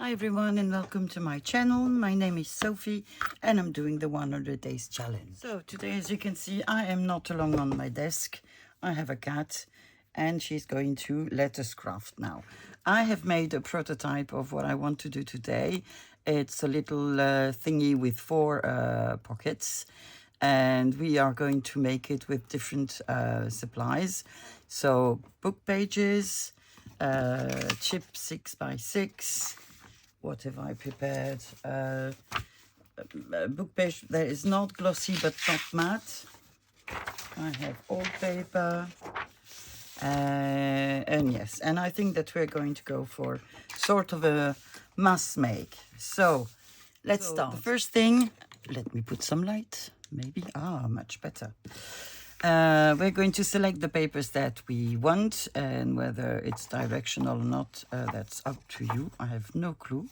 Hi everyone and welcome to my channel. My name is Sophie and I'm doing the 100 days challenge. So today, as you can see, I am not alone on my desk. I have a cat and she's going to let us craft now. I have made a prototype of what I want to do today. It's a little thingy with 4 pockets, and we are going to make it with different supplies. So book pages, chip 6x6. What have I prepared? Book page that is not glossy but not matte. I have old paper. And yes, and I think that we're going to go for sort of a mass make. So let's start. The first thing, let me put some light, maybe. Much better. We're going to select the papers that we want, and whether it's directional or not, that's up to you. I have no clue.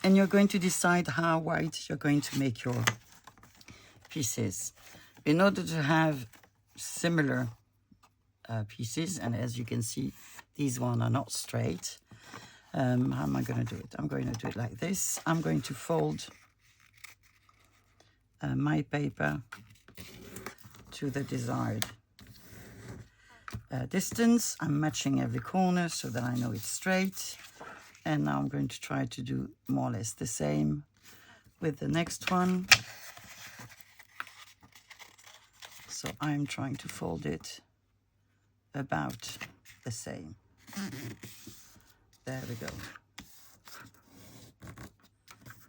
And you're going to decide how wide you're going to make your pieces. In order to have similar pieces, and as you can see, these ones are not straight. How am I going to do it? I'm going to do it like this. I'm going to fold my paper to the desired distance. I'm matching every corner so that I know it's straight. And now I'm going to try to do more or less the same with the next one. So I'm trying to fold it about the same. There we go.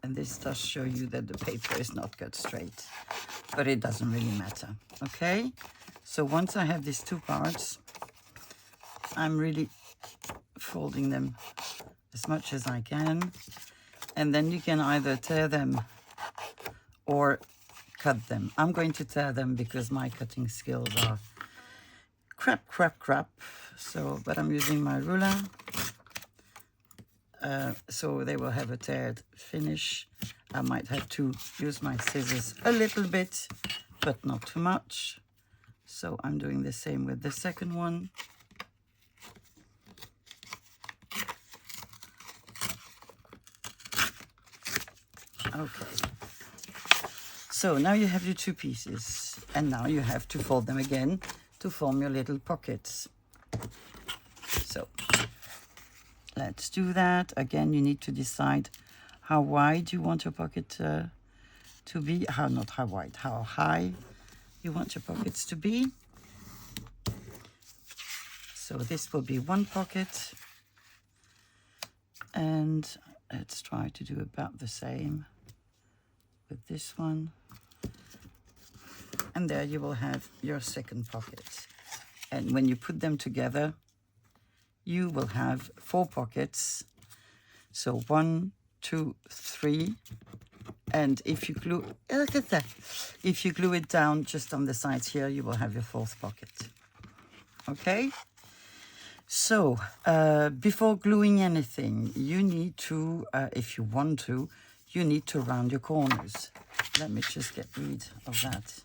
And this does show you that the paper is not cut straight, but it doesn't really matter. Okay, so once I have these 2 parts, I'm really folding them as much as I can, and then you can either tear them or cut them. I'm going to tear them because my cutting skills are crap. So, but I'm using my ruler, so they will have a teared finish. I might have to use my scissors a little bit, but not too much. So I'm doing the same with the second one. Okay. So now you have your 2 pieces, and now you have to fold them again to form your little pockets. So let's do that. Again, you need to decide how wide you want your pocket to be. Not how wide, how high you want your pockets to be. So this will be 1 pocket. And let's try to do about the same with this one. And there you will have your second pocket. And when you put them together, you will have 4 pockets. So 1, 2, 3. And if you glue, look at that. If you glue it down just on the sides here, you will have your 4th pocket. Okay? So before gluing anything, you need to, if you want to, you need to round your corners. Let me just get rid of that.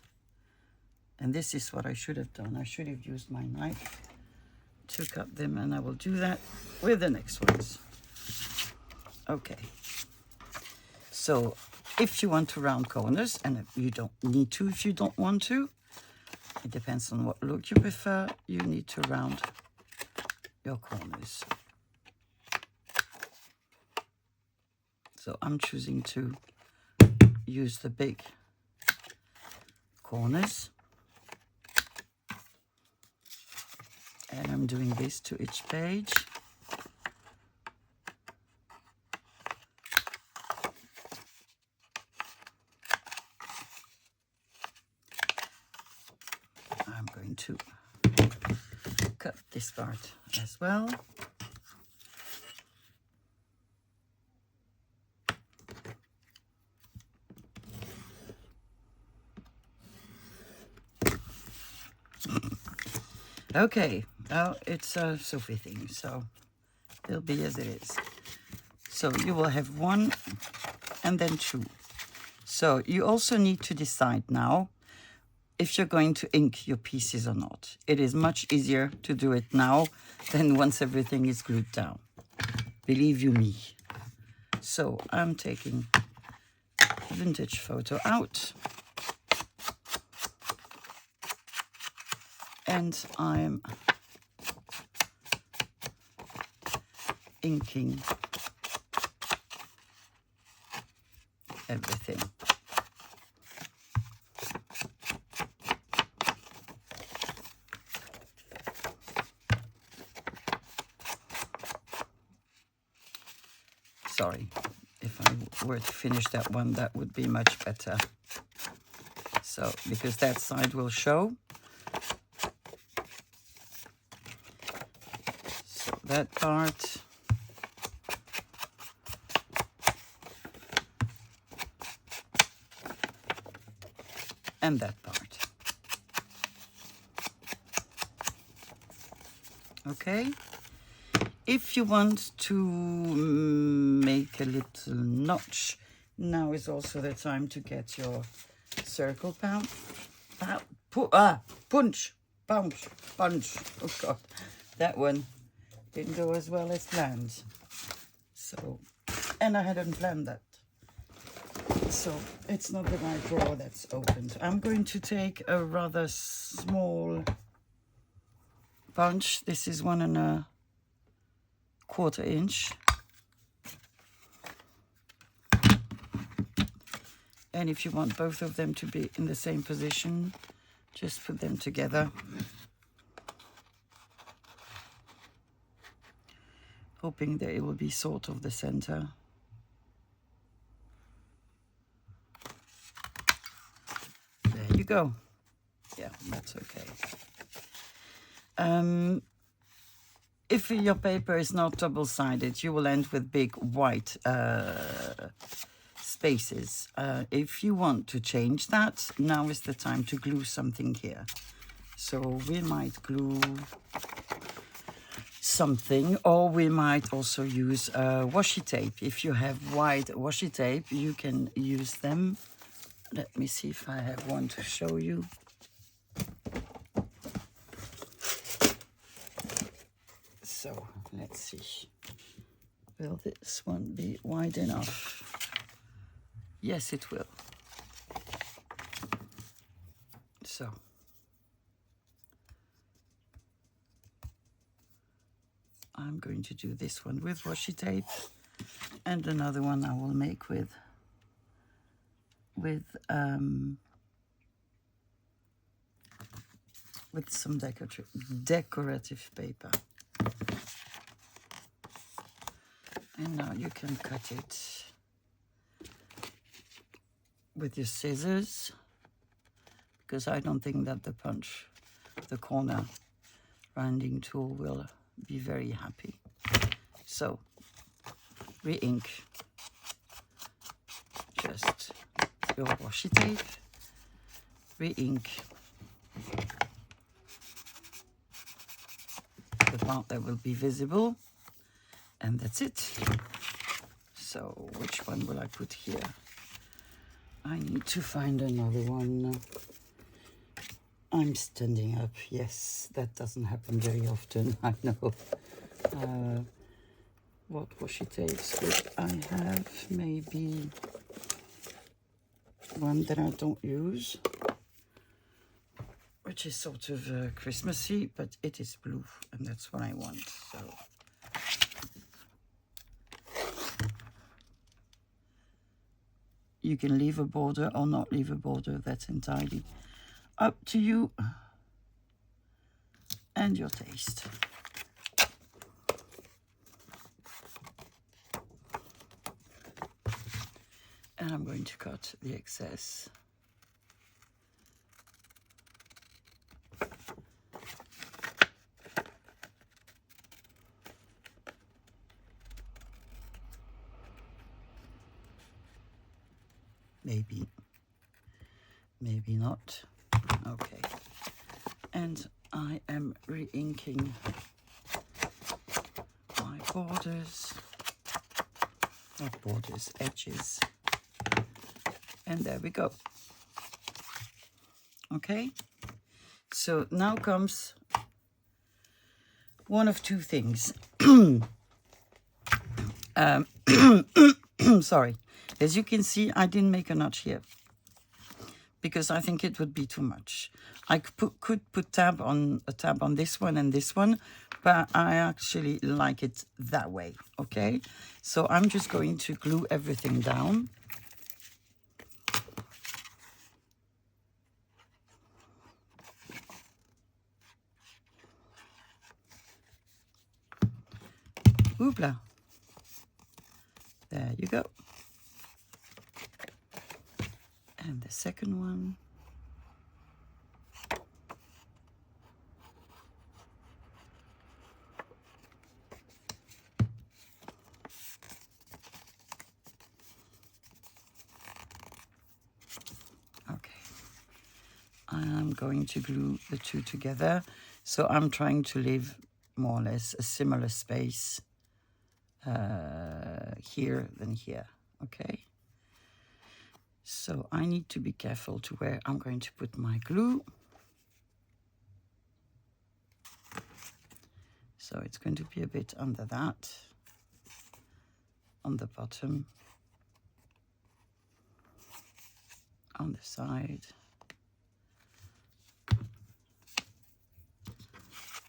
And this is what I should have done. I should have used my knife to cut them, and I will do that with the next ones. Okay. So if you want to round corners, and you don't need to if you don't want to, it depends on what look you prefer, you need to round your corners. So I'm choosing to use the big corners. And I'm doing this to each page. I'm going to cut this part as well. Okay, now it's a Sophie thing, so it'll be as it is. So you will have 1 and then 2. So you also need to decide now if you're going to ink your pieces or not. It is much easier to do it now than once everything is glued down. believe you me. So I'm taking vintage photo out, and I'm inking everything. Sorry, if I were to finish that one, that would be much better. So, because that side will show. So that part. And that part. Okay. If you want to make a little notch, now is also the time to get your circle punch. Oh God, that one didn't go as well as planned. So, and I hadn't planned that. So it's not the right drawer that's opened. I'm going to take a rather small punch. This is 1 1/4 inch. And if you want both of them to be in the same position, just put them together. Hoping that it will be sort of the center. There you go. Yeah, that's okay. If your paper is not double-sided, you will end with big white spaces. If you want to change that, now is the time to glue something here. So we might glue something, or we might also use washi tape. If you have white washi tape, you can use them. Let me see if I have one to show you. So let's see. Will this one be wide enough? Yes, it will. So I'm going to do this one with washi tape, and another one I will make with some decorative paper. And now you can cut it with your scissors, because I don't think that the corner rounding tool will be very happy. So, re-ink just your washi tape, re-ink the part that will be visible, and that's it. So which one will I put here? I need to find another one. I'm standing up. Yes, that doesn't happen very often, I know. What washi tapes would I have? Maybe one that I don't use, which is sort of Christmassy, but it is blue, and that's what I want. So you can leave a border or not leave a border. That's entirely up to you and your taste. And I'm going to cut the excess. Maybe not. Okay. And I am re-inking my borders, not borders, edges. And there we go. Okay. So now comes one of two things. Sorry. As you can see, I didn't make a notch here because I think it would be too much. I could put a tab on this one and this one, but I actually like it that way, okay? So I'm just going to glue everything down. Hoopla. There you go. And the second one. Okay. I'm going to glue the two together. So I'm trying to leave more or less a similar space here than here, okay? So I need to be careful to where I'm going to put my glue. So it's going to be a bit under that, on the bottom, on the side.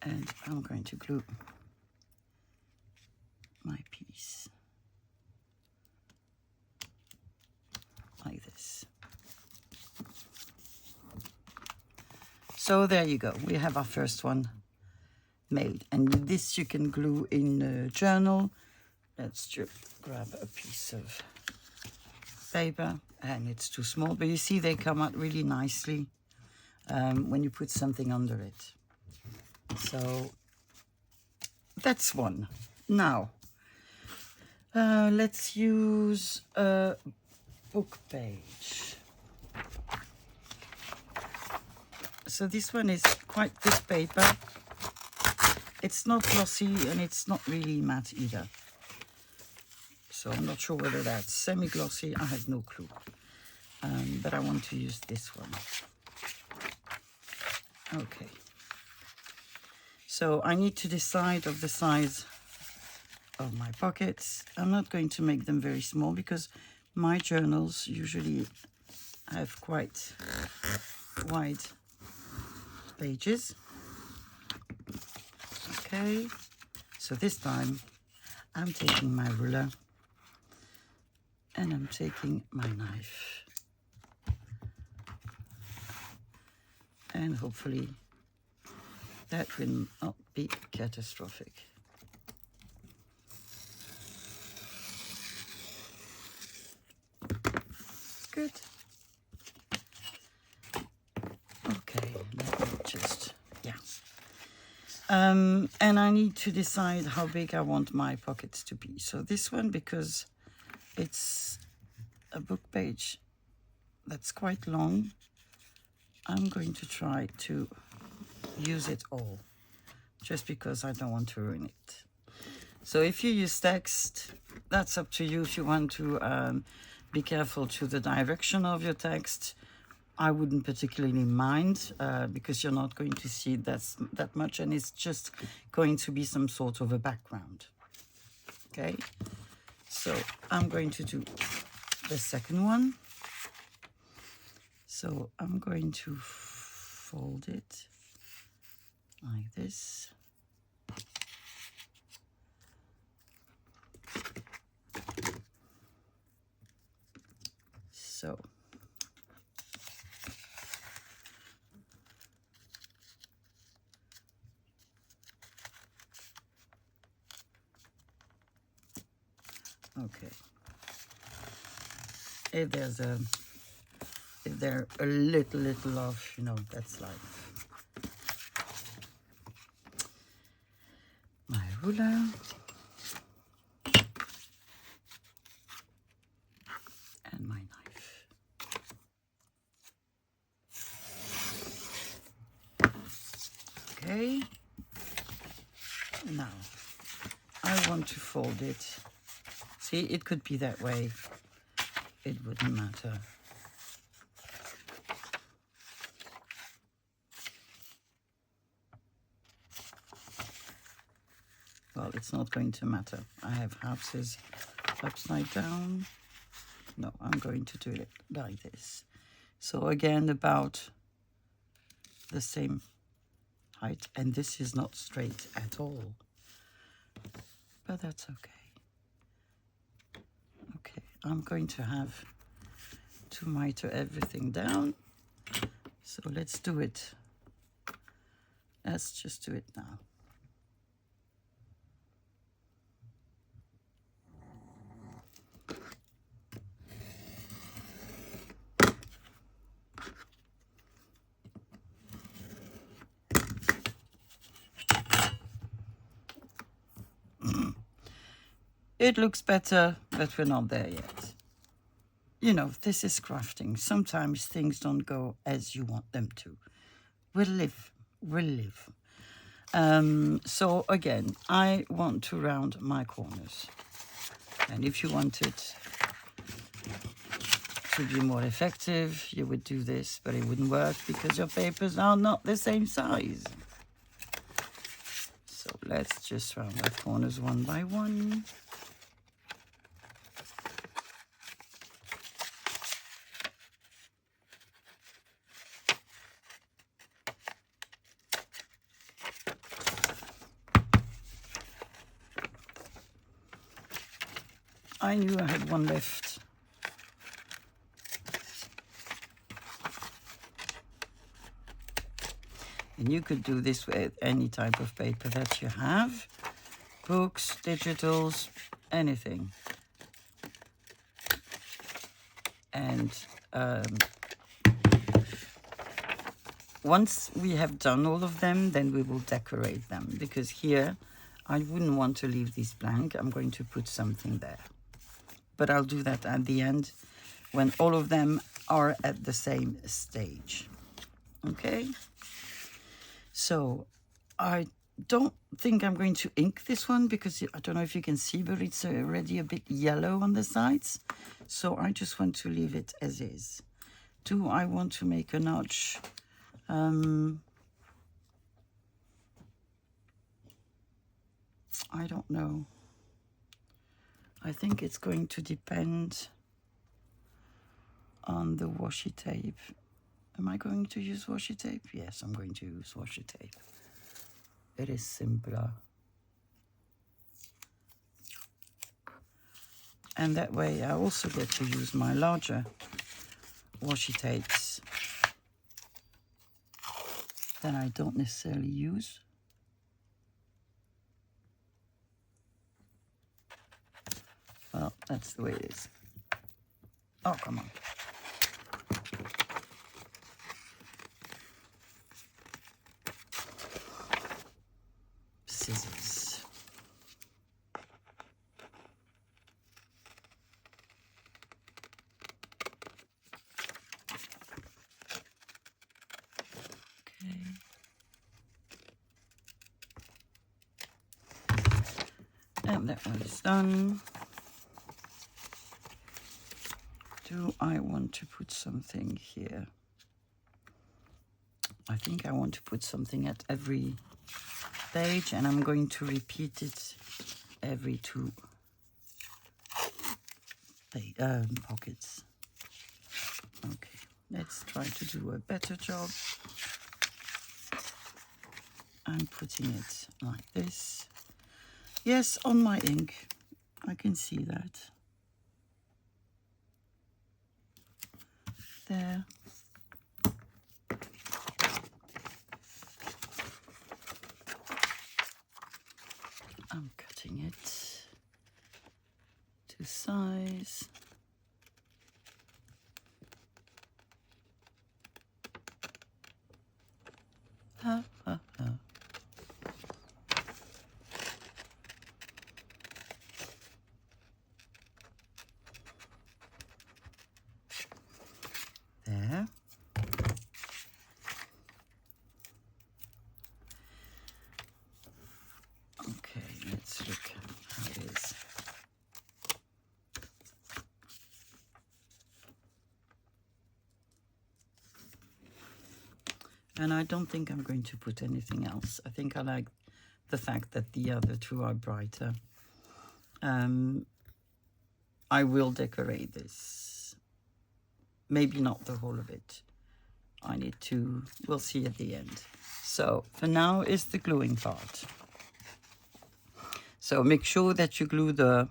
And I'm going to glue my piece like this. So there you go. We have our first one made. And this you can glue in a journal. Let's just grab a piece of paper, and it's too small, but you see they come out really nicely when you put something under it. So that's one. Now let's use a book page. So this one is quite thick paper. It's not glossy and it's not really matte either. So I'm not sure whether that's semi-glossy. I have no clue. But I want to use this one. Okay. So I need to decide of the size of my pockets. I'm not going to make them very small because my journals usually have quite wide pages. Okay, so this time I'm taking my ruler and I'm taking my knife. And hopefully that will not be catastrophic. Good. Okay, let me just, yeah. And I need to decide how big I want my pockets to be. So this one, because it's a book page that's quite long, I'm going to try to use it all, just because I don't want to ruin it. So if you use text, that's up to you. If you want to be careful to the direction of your text, I wouldn't particularly mind because you're not going to see that much, and it's just going to be some sort of a background. Okay, so I'm going to do the second one. So I'm going to fold it like this. So okay, if they're a little off, you know, that's life. My ruler. And my knife. Okay. Now, I want to fold it. See, it could be that way. It wouldn't matter. Well, it's not going to matter. I have houses upside down. No, I'm going to do it like this. So again, about the same height. And this is not straight at all. But that's okay. Okay, I'm going to have to miter everything down. So let's do it. Let's just do it now. It looks better, but we're not there yet. You know, this is crafting. Sometimes things don't go as you want them to. We'll live. So again, I want to round my corners. And if you want it to be more effective, you would do this, but it wouldn't work because your papers are not the same size. So let's just round the corners one by one. I knew I had one left. And you could do this with any type of paper that you have. Books, digitals, anything. And once we have done all of them, then we will decorate them. Because here, I wouldn't want to leave these blank. I'm going to put something there. But I'll do that at the end when all of them are at the same stage. Okay? So I don't think I'm going to ink this one because I don't know if you can see, but it's already a bit yellow on the sides. So I just want to leave it as is. Do I want to make a notch? I don't know. I think it's going to depend on the washi tape. Am I going to use washi tape? Yes, I'm going to use washi tape. It is simpler. And that way I also get to use my larger washi tapes that I don't necessarily use. Well, that's the way it is. Oh, come on. Scissors. Okay. And that one is done. Do I want to put something here? I think I want to put something at every page, and I'm going to repeat it every two pockets. Okay, let's try to do a better job. I'm putting it like this. Yes, on my ink, I can see that. There. I'm cutting it to size. Ha, ha, ha. There. Okay, let's look how it is. And I don't think I'm going to put anything else. I think I like the fact that the other two are brighter. I will decorate this. Maybe not the whole of it. I need to, we'll see at the end. So for now is the gluing part. So make sure that you glue the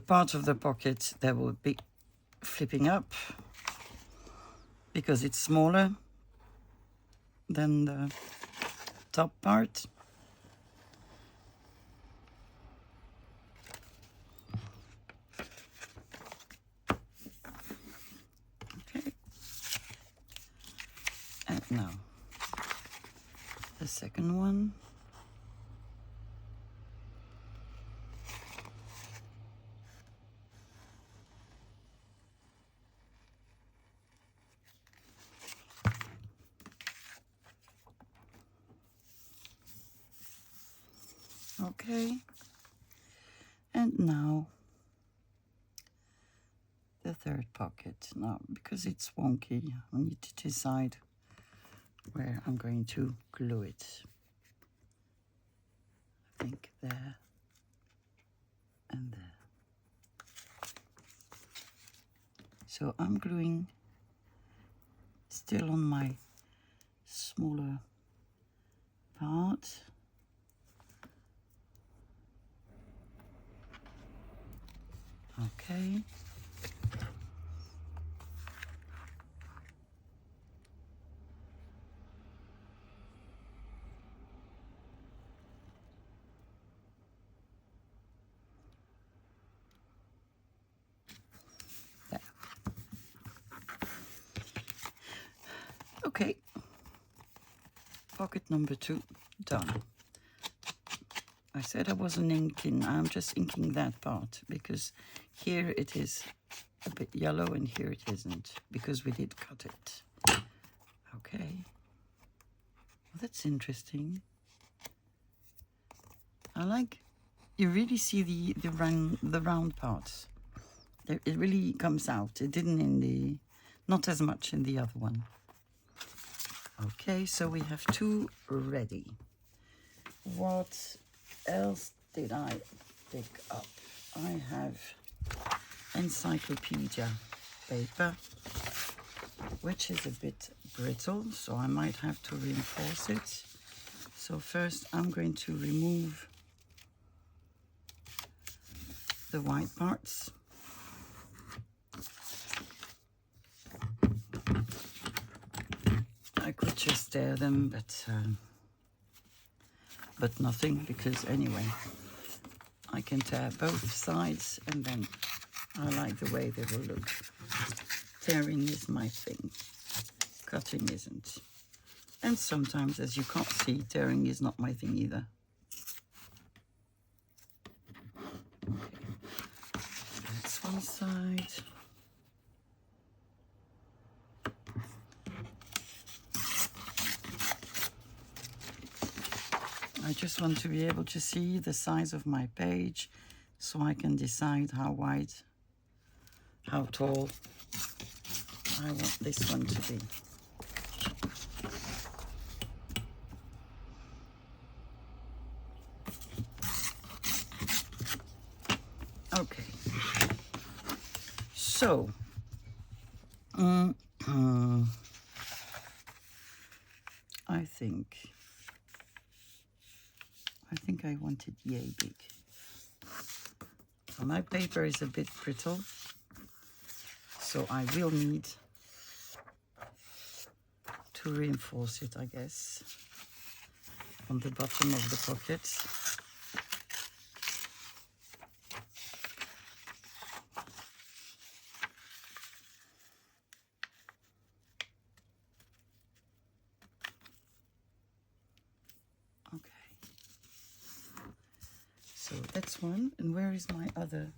part of the pocket that will be flipping up, because it's smaller than the top part. Okay. And now the second one. Okay, and now the third pocket. Now, because it's wonky, I need to decide where I'm going to glue it. I think there and there. So I'm gluing still on my smaller part. Okay. There. Okay. Pocket number 2 done. I said I wasn't inking. I'm just inking that part because here it is a bit yellow and here it isn't, because we did cut it. Okay. Well, that's interesting. I like, you really see the round parts. It really comes out. It didn't in the, not as much in the other one. Okay, so we have 2 ready. What else did I pick up? I have encyclopedia paper, which is a bit brittle, so I might have to reinforce it. So first I'm going to remove the white parts. I could just tear them, but nothing, because anyway, I can tear both sides and then I like the way they will look. Tearing is my thing, cutting isn't. And sometimes, as you can't see, tearing is not my thing either. Okay, that's one side. I just want to be able to see the size of my page so I can decide how wide, how tall I want this one to be. Okay, so I think I want it yay big. So my paper is a bit brittle, so I will need to reinforce it, I guess, on the bottom of the pocket. So that's one. And where is my other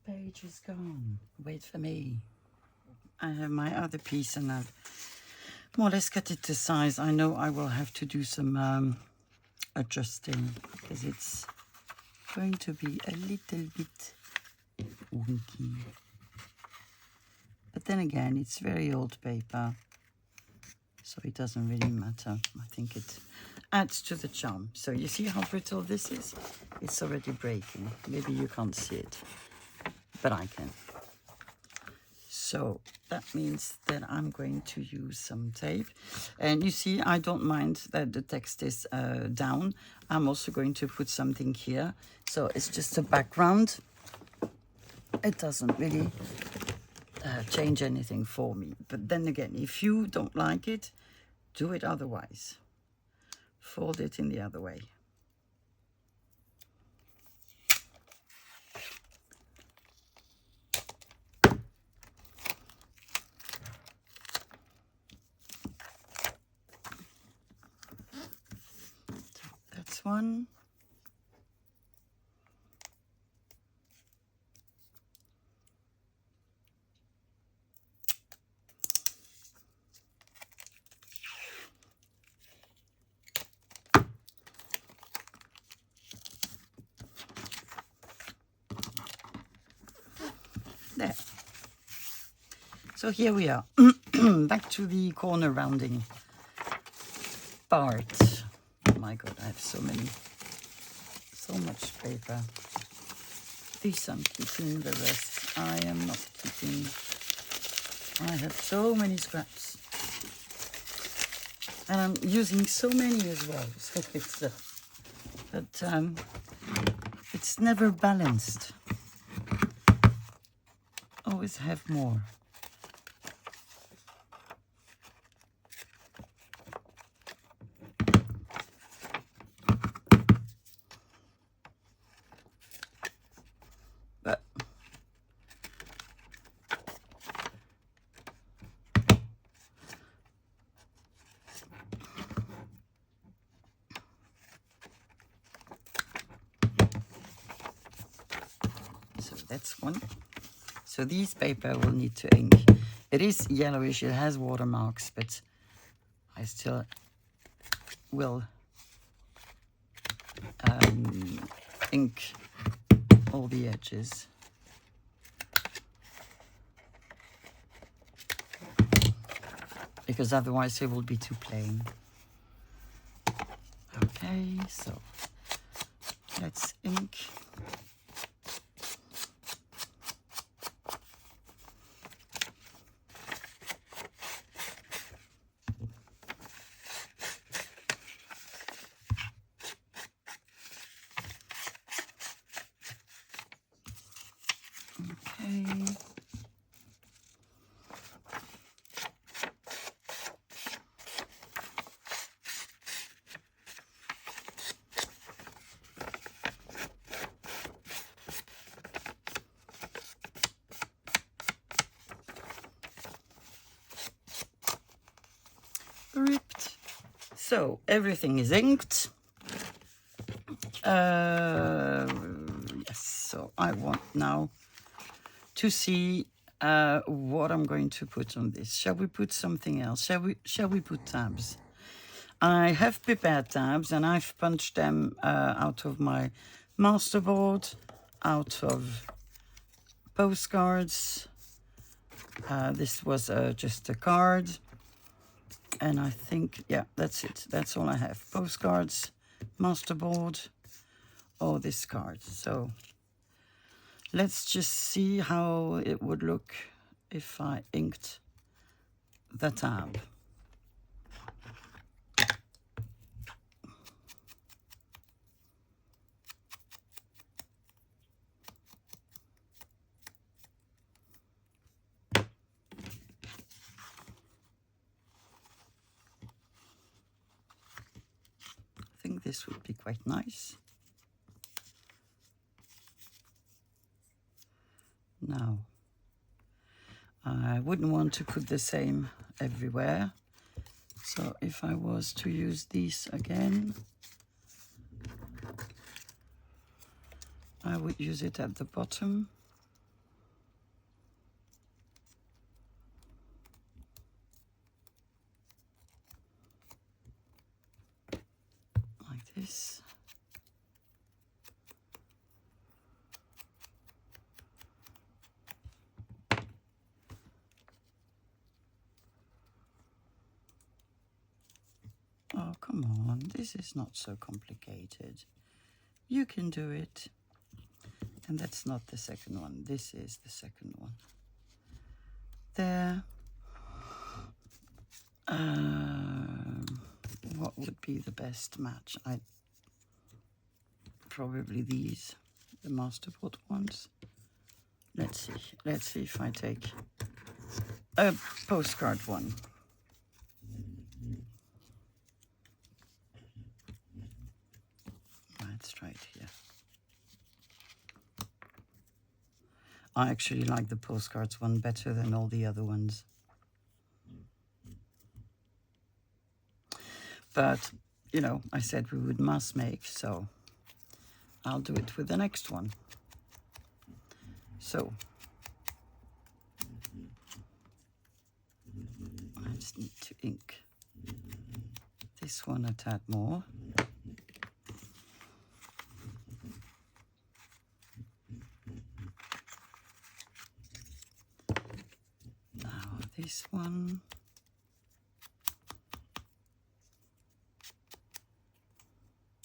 page is gone. Wait for me. I have my other piece and I've more or less cut it to size. I know I will have to do some adjusting because it's going to be a little bit wonky. But then again, it's very old paper, so it doesn't really matter. I think it adds to the charm. So you see how brittle this is? It's already breaking. Maybe you can't see it, but I can. So that means that I'm going to use some tape. And you see, I don't mind that the text is down. I'm also going to put something here. So it's just a background. It doesn't really change anything for me. But then again, if you don't like it, do it otherwise. Fold it in the other way. That's one. There. So here we are. Back to the corner rounding part. Oh my god, I have so much paper. This I'm keeping, the rest I am not keeping. I have so many scraps. And I'm using so many as well. So it's never balanced. Always have more. But so that's one. So these paper will need to ink. It is yellowish, it has watermarks, but I still will ink all the edges. Because otherwise it will be too plain. Okay, so let's ink. Okay. Ripped. So everything is inked. Yes, so I want now to see what I'm going to put on this. Shall we put something else? Shall we put tabs? I have prepared tabs and I've punched them out of my masterboard, out of postcards. This was just a card. And I think, yeah, that's it. That's all I have. Postcards, masterboard, or this card. So let's just see how it would look if I inked the tab. I think this would be quite nice. Now, I wouldn't want to put the same everywhere. So if I was to use these again, I would use it at the bottom. Like this. come on, this is not so complicated. You can do it. And that's not the second one. This is the second one. There. What would be the best match? Probably these, the masterboard ones. Let's see. Let's see if I take a postcard one. Let's try it here. I actually like the postcards one better than all the other ones. But, you know, I said we would mass make, so I'll do it with the next one. So, I just need to ink this one a tad more. Now this one.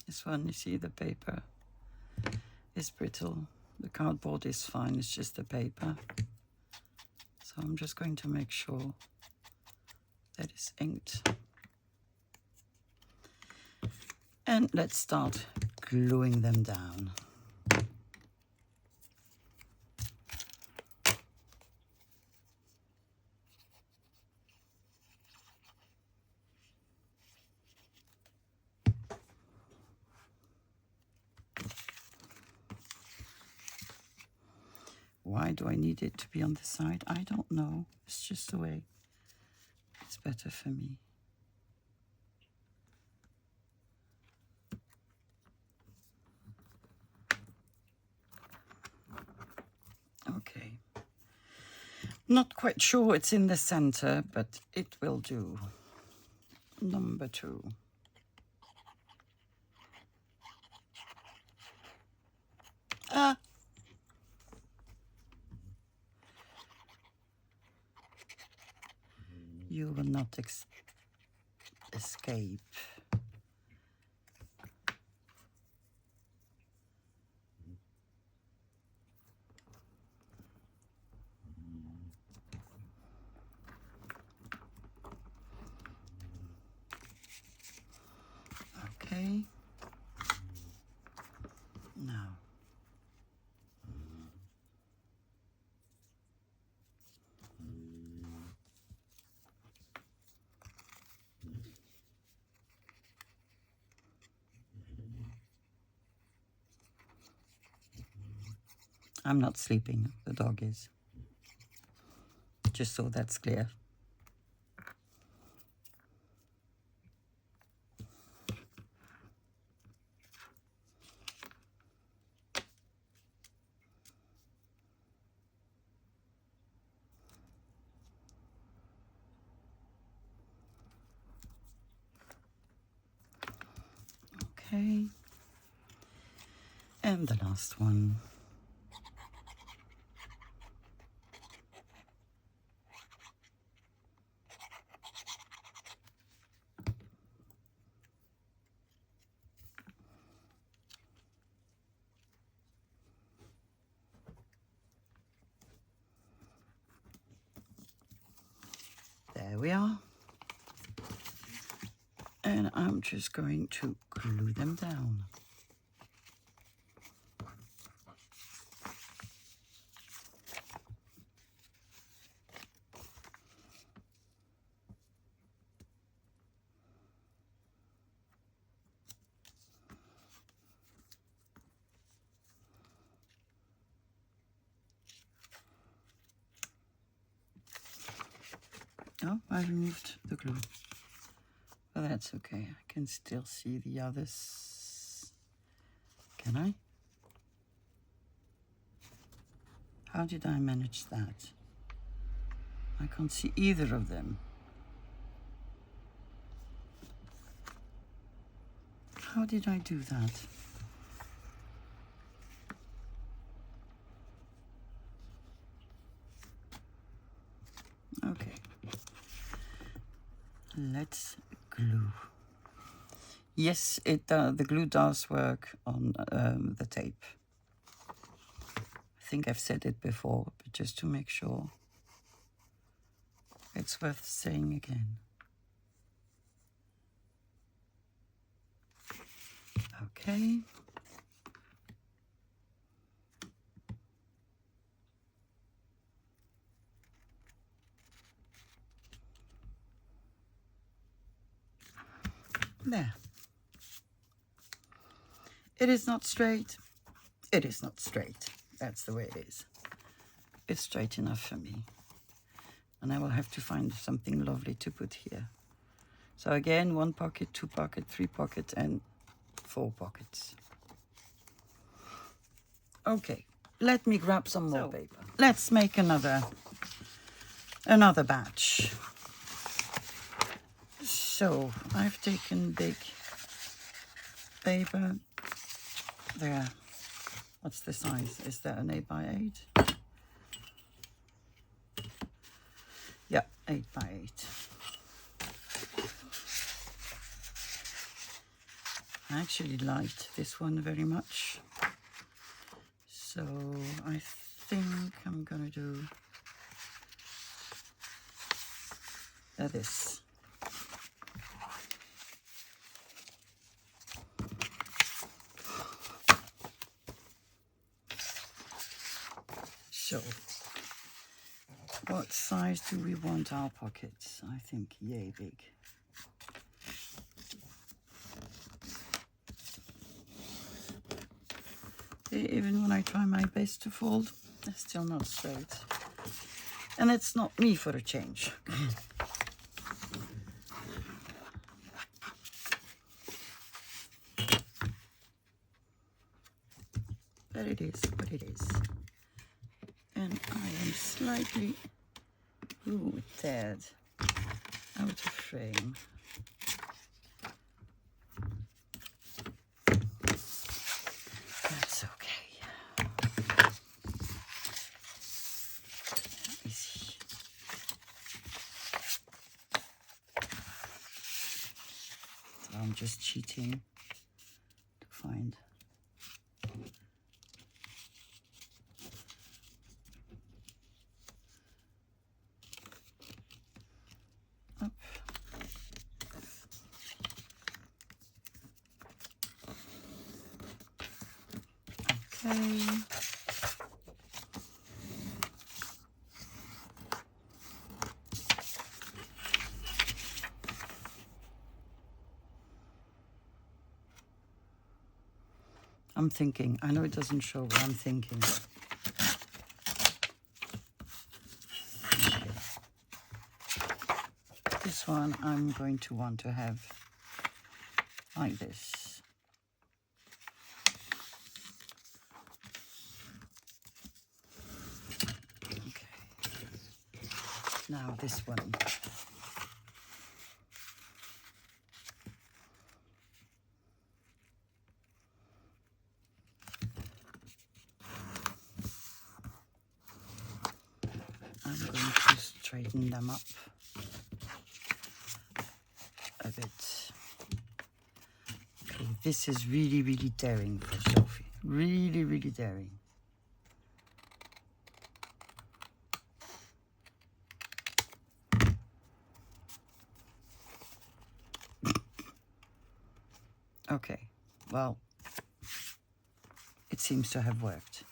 This one, you see the paper is brittle. The cardboard is fine, it's just the paper. So I'm just going to make sure that it's inked. And let's start gluing them down. Why do I need it to be on the side? I don't know. It's just the way it's better for me. Okay. Not quite sure it's in the center, but it will do. Number 2. You will not escape. Okay. Now. I'm not sleeping, the dog is. Just so that's clear. Okay. And the last one. There we are. And I'm just going to glue them down. Oh, I removed the glue. But that's okay. I can still see the others. Can I? How did I manage that? I can't see either of them. How did I do that? Okay. Let's glue. Yes, the glue does work on the tape. I think I've said it before, but just to make sure, it's worth saying again. Okay. There. It is not straight. It is not straight. That's the way it is. It's straight enough for me. And I will have to find something lovely to put here. So again, 1 pocket, 2 pocket, 3 pocket, and 4 pockets. Okay, let me grab some more paper. Let's make another batch. So I've taken big paper. There. What's the size? Is that an 8 by 8? Yeah, 8 by 8. I actually liked this one very much. So I think I'm gonna do this. So what size do we want our pockets? I think yay big. Even when I try my best to fold, they're still not straight. And it's not me for a change. But it is what it is. And I am slightly, dead, out of frame. That's okay. Let me see. So I'm just cheating to find. Up. Okay. I'm thinking. I know it doesn't show, but I'm thinking. Okay. This one I'm going to want to have like this. Okay. Now this one. I'm going to straighten them up a bit. Okay, this is really, really daring for Sophie. Really, really daring. Okay, well, it seems to have worked.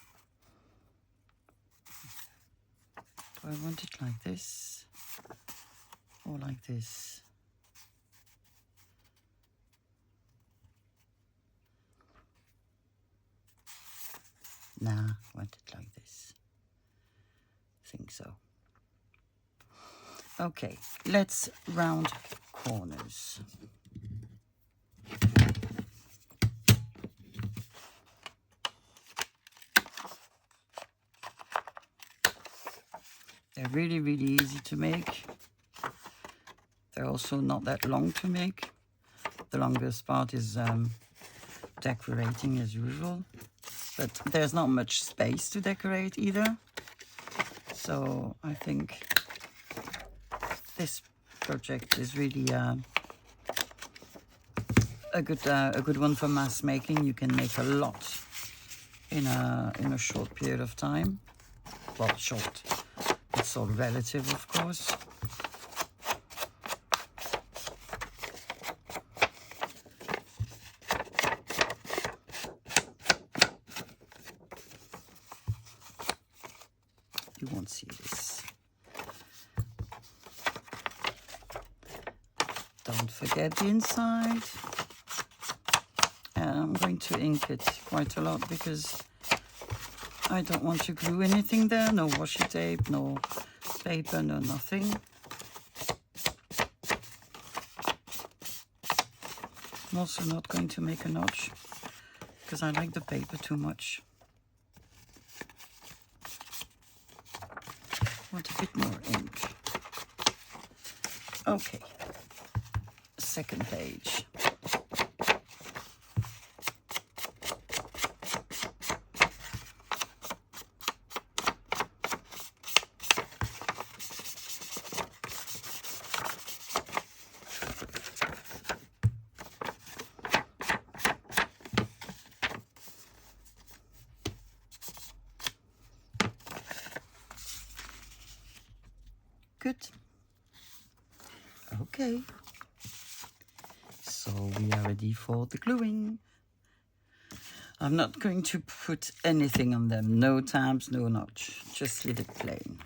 Do I want it like this or like this? Nah, I want it like this. I think so. Okay, let's round corners. They're really, really easy to make. They're also not that long to make. The longest part is decorating as usual. But there's not much space to decorate either. So I think this project is really a a good one for mass making. You can make a lot in a short period of time. Well, short. It's all relative, of course. You won't see this. Don't forget the inside. And I'm going to ink it quite a lot because I don't want to glue anything there. No washi tape, no paper, no nothing. I'm also not going to make a notch because I like the paper too much. Want a bit more ink. Okay, second page. Good. Okay. So we are ready for the gluing. I'm not going to put anything on them. No tabs, no notch. Just leave it plain.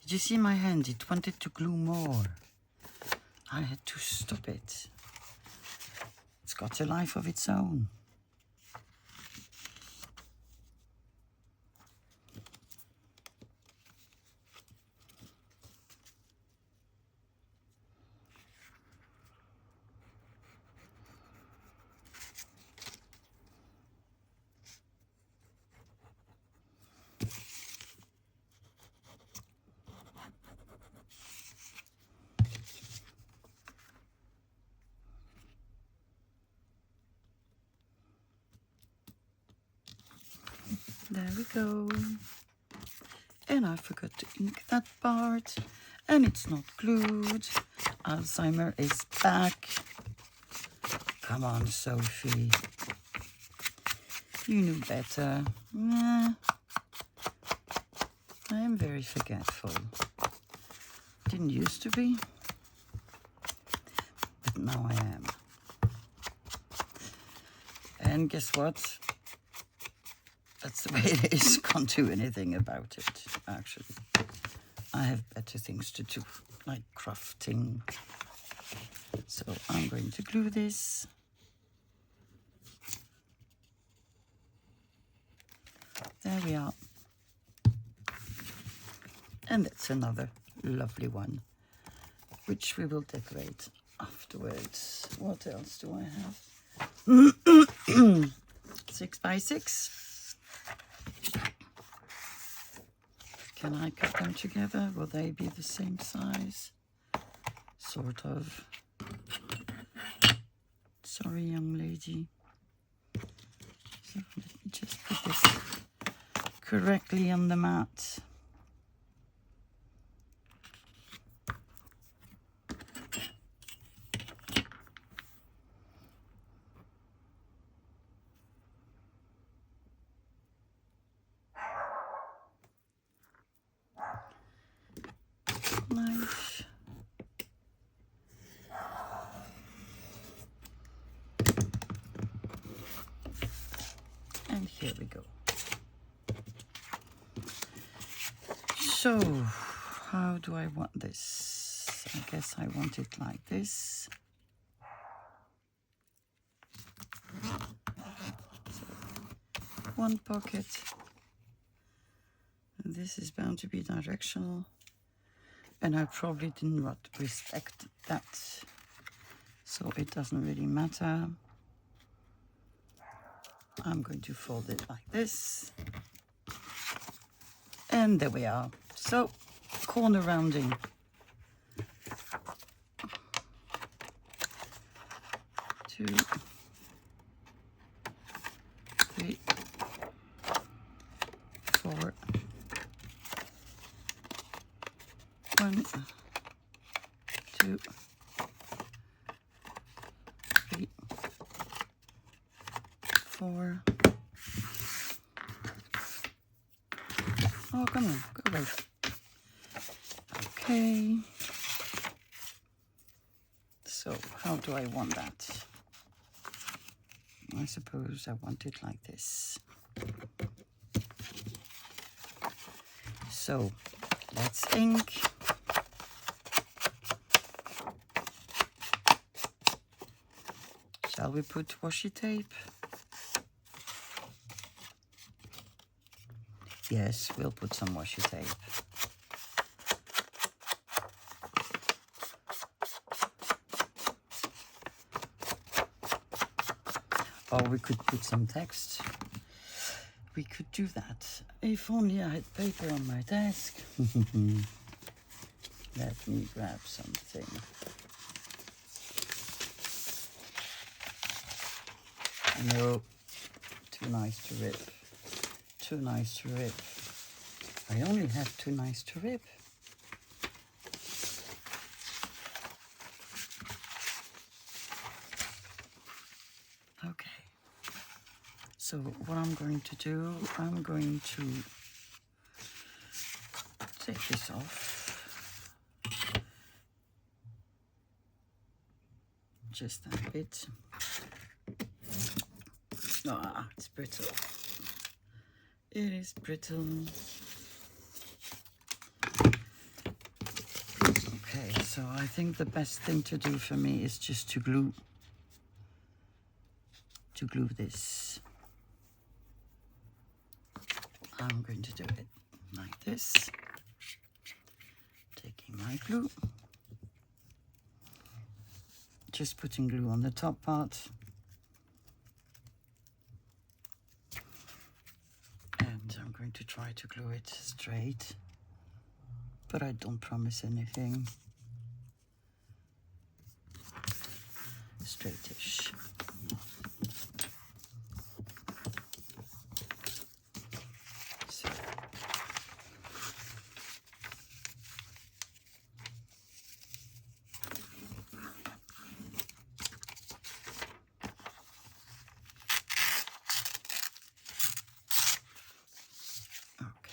Did you see my hand? It wanted to glue more. I had to stop it. It's got a life of its own. There we go. And I forgot to ink that part. And it's not glued. Alzheimer is back. Come on, Sophie. You knew better. Nah. I am very forgetful. Didn't used to be. But now I am. And guess what? That's the way it is. Can't do anything about it, actually. I have better things to do, like crafting. So I'm going to glue this. There we are. And that's another lovely one, which we will decorate afterwards. What else do I have? 6 by 6. Can I cut them together? Will they be the same size? Sort of. Sorry, young lady. So let me just put this correctly on the mat. Nice. And here we go. So, how do I want this? I guess I want it like this. So, one pocket. And this is bound to be directional. And I probably did not respect that, so it doesn't really matter. I'm going to fold it like this. And there we are. So, corner rounding. Two, 2, 3, 4. Oh, come on, go away. Okay. So how do I want that? I suppose I want it like this. So let's ink. Shall we put washi tape? Yes, we'll put some washi tape. Or we could put some text. We could do that. If only I had paper on my desk. Let me grab something. No, too nice to rip. Too nice to rip. I only have too nice to rip. Okay. So what I'm going to do, I'm going to take this off. Just a bit. Ah, it's brittle. It is brittle. Okay, so I think the best thing to do for me is just to glue this. I'm going to do it like this. Taking my glue. Just putting glue on the top part. And I'm going to try to glue it straight. But I don't promise anything. Straightish. So.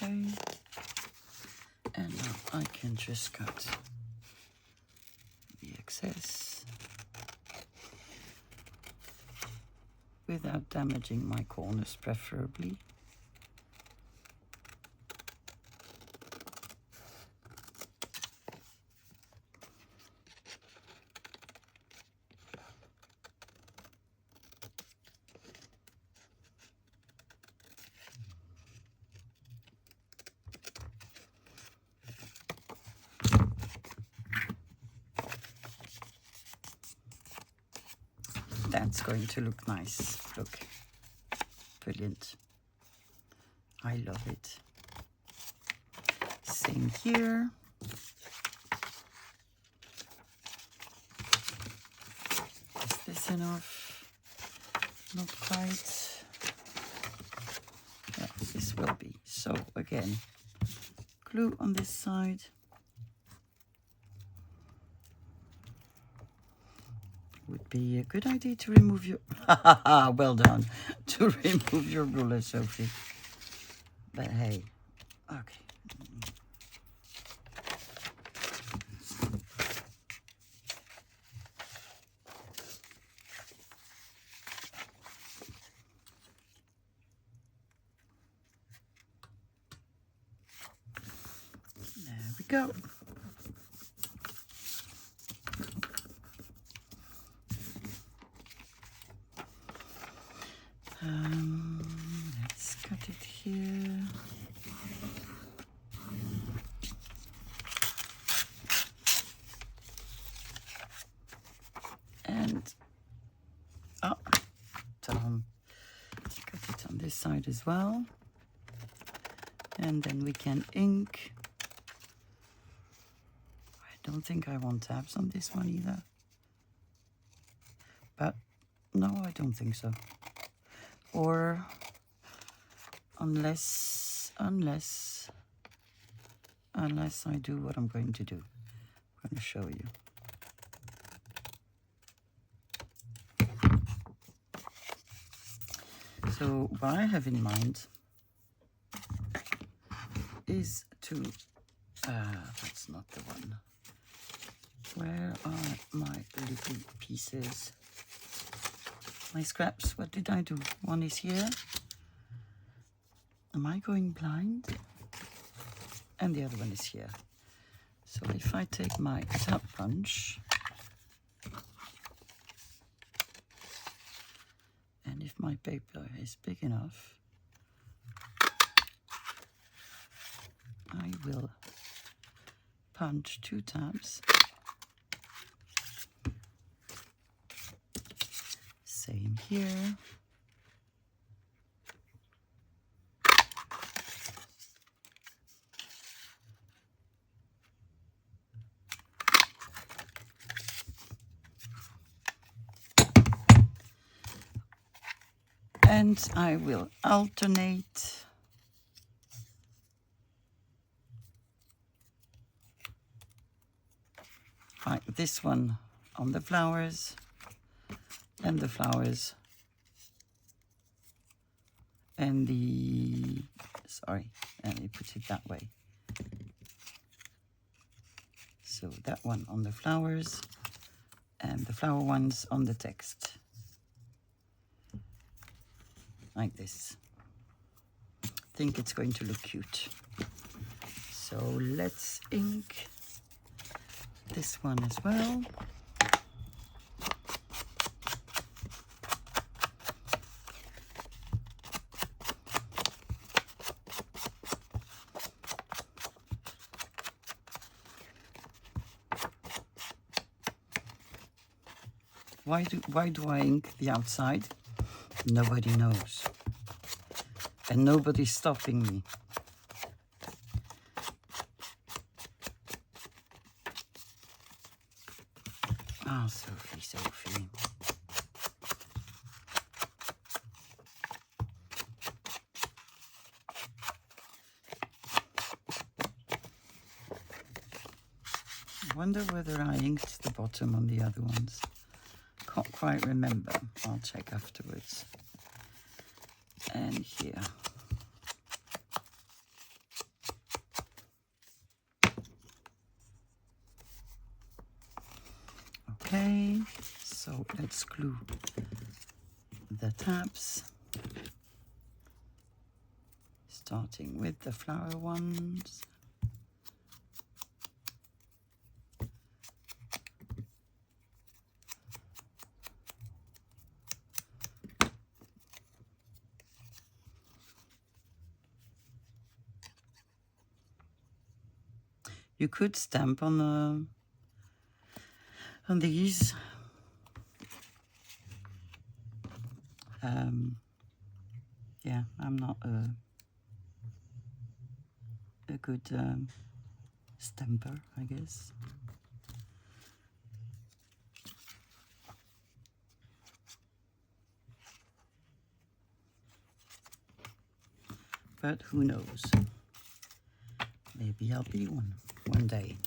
Okay. And now I can just cut the excess without damaging my corners, preferably. That's going to look nice. Look, brilliant. I love it. Same here. Is this enough? Not quite. Yes, this will be. So again, glue on this side. Would be a good idea to remove your well done, to remove your ruler, Sophie. But hey, okay. There we go. Let's cut it here. And cut it on this side as well. And then we can ink. I don't think I want tabs on this one either. But no, I don't think so. Or unless I do what I'm going to do. I'm going to show you. So what I have in mind is to, that's not the one. Where are my little pieces? My scraps, what did I do? One is here. Am I going blind? And the other one is here. So if I take my tap punch, and if my paper is big enough, I will punch 2 tabs. Same here. And I will alternate. Like this one on the flowers and the flowers and the, sorry, let me put it that way. So that one on the flowers and the flower ones on the text. Like this. I think it's going to look cute. So let's ink this one as well. Why do I ink the outside? Nobody knows. And nobody's stopping me. Ah, Sophie, Sophie. I wonder whether I inked the bottom on the other ones. Can't quite remember. I'll check afterwards. And here. Okay, so let's glue the tabs. Starting with the flower ones. You could stamp on these. Yeah, I'm not a good stamper, I guess. But who knows? Maybe I'll be one day.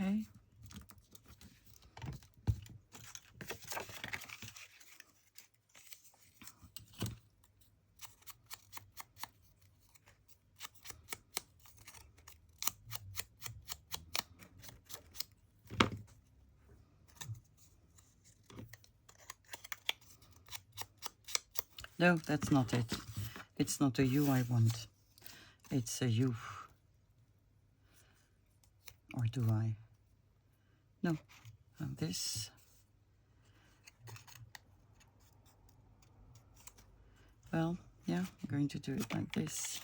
Okay. No, that's not it. It's not a U I want. It's a U. Or do I? No. And this. Well, yeah, I'm going to do it like this.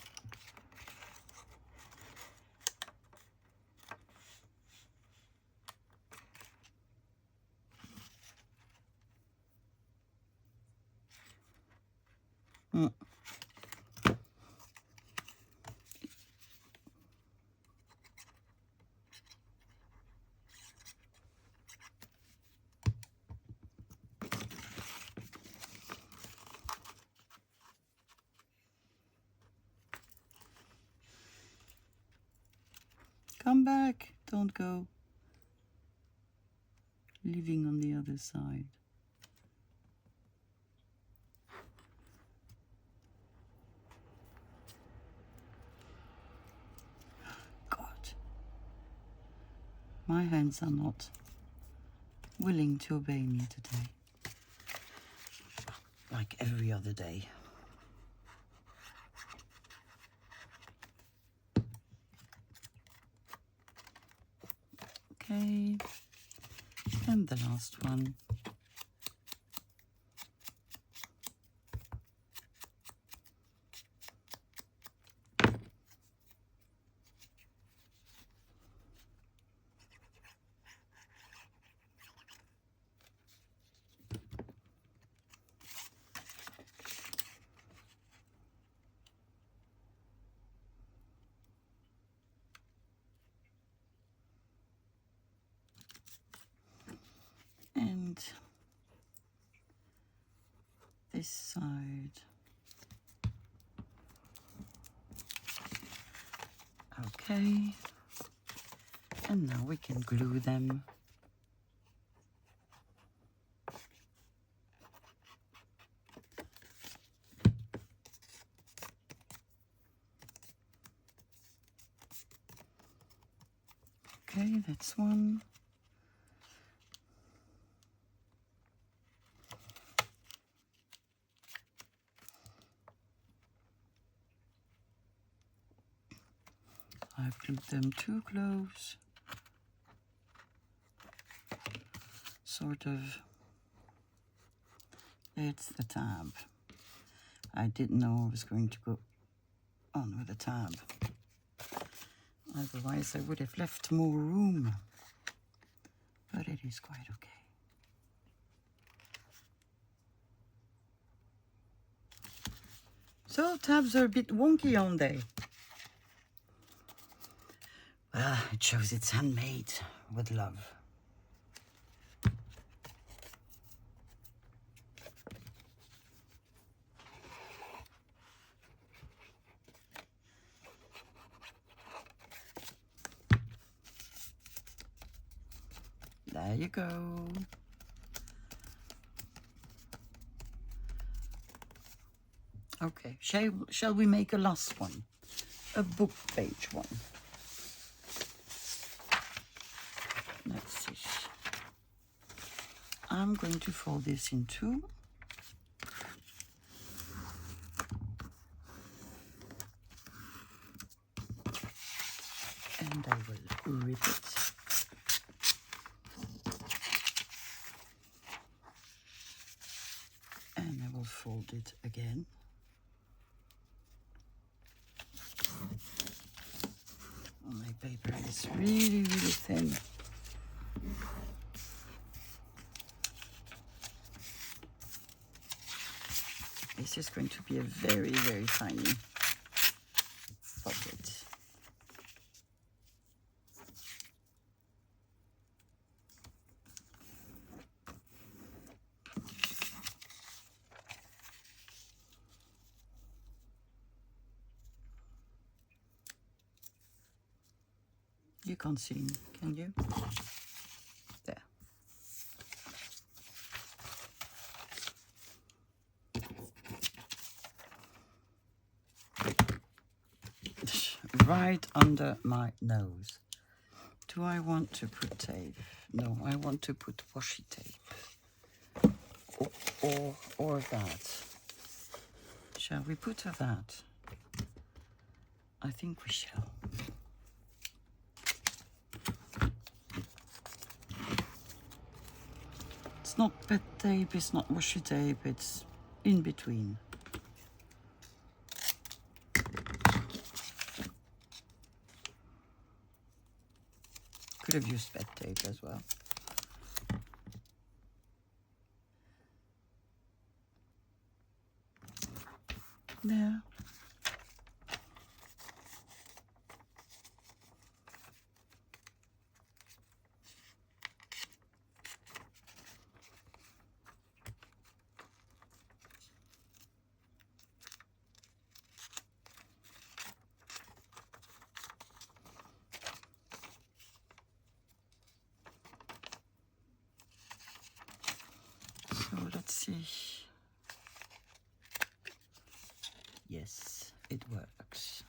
Come back, don't go. Living on the other side. God, my hands are not willing to obey me today, like every other day. Okay, and the last one. And this side. Okay, and now we can glue them. Okay, that's one. I've glued them too close. Sort of. It's the tab. I didn't know I was going to go on with the tab. Otherwise I would have left more room. But it is quite okay. So tabs are a bit wonky, aren't they? Well, it shows it's handmade with love. There you go. Okay, shall we make a last one? A book page one. Let's see. I'm going to fold this in two. And I will rip it. And I will fold it again. Oh, my paper is really, really thin. This is going to be a very, very tiny pocket. You can't see me, can you? There. Right under my nose. Do I want to put tape? No, I want to put washi tape. Or that. Shall we put that? I think we shall. It's not pet tape, it's not washi tape, it's in between. Could have used pet tape as well. there. So let's see. Yes, it works.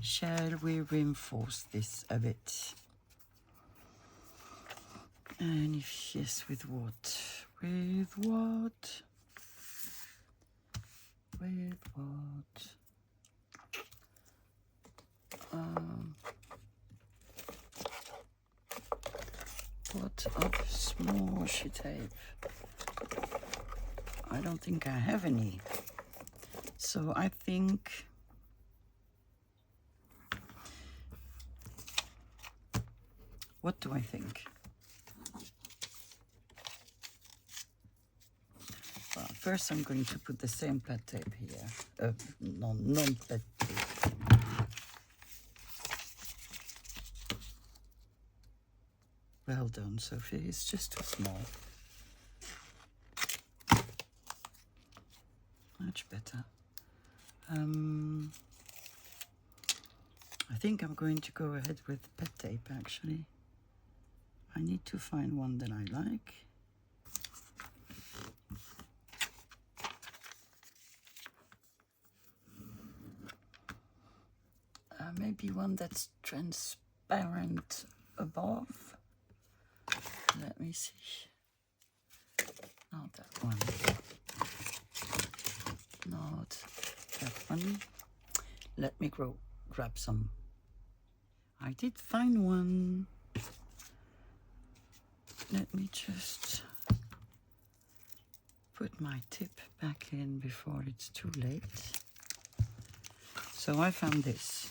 Shall we reinforce this a bit? And if yes, with what? With what? With what? What of small washi tape? I don't think I have any. So I think what do I think? Well, first I'm going to put the same plat tape here. Non-plat tape. Well done, Sophie. It's just too small. Much better. I think I'm going to go ahead with pet tape, actually. I need to find one that I like. Maybe one that's transparent above. Let me see. Not that one. Not that one. Let me grab some. I did find one. Let me just put my tip back in before it's too late. So I found this.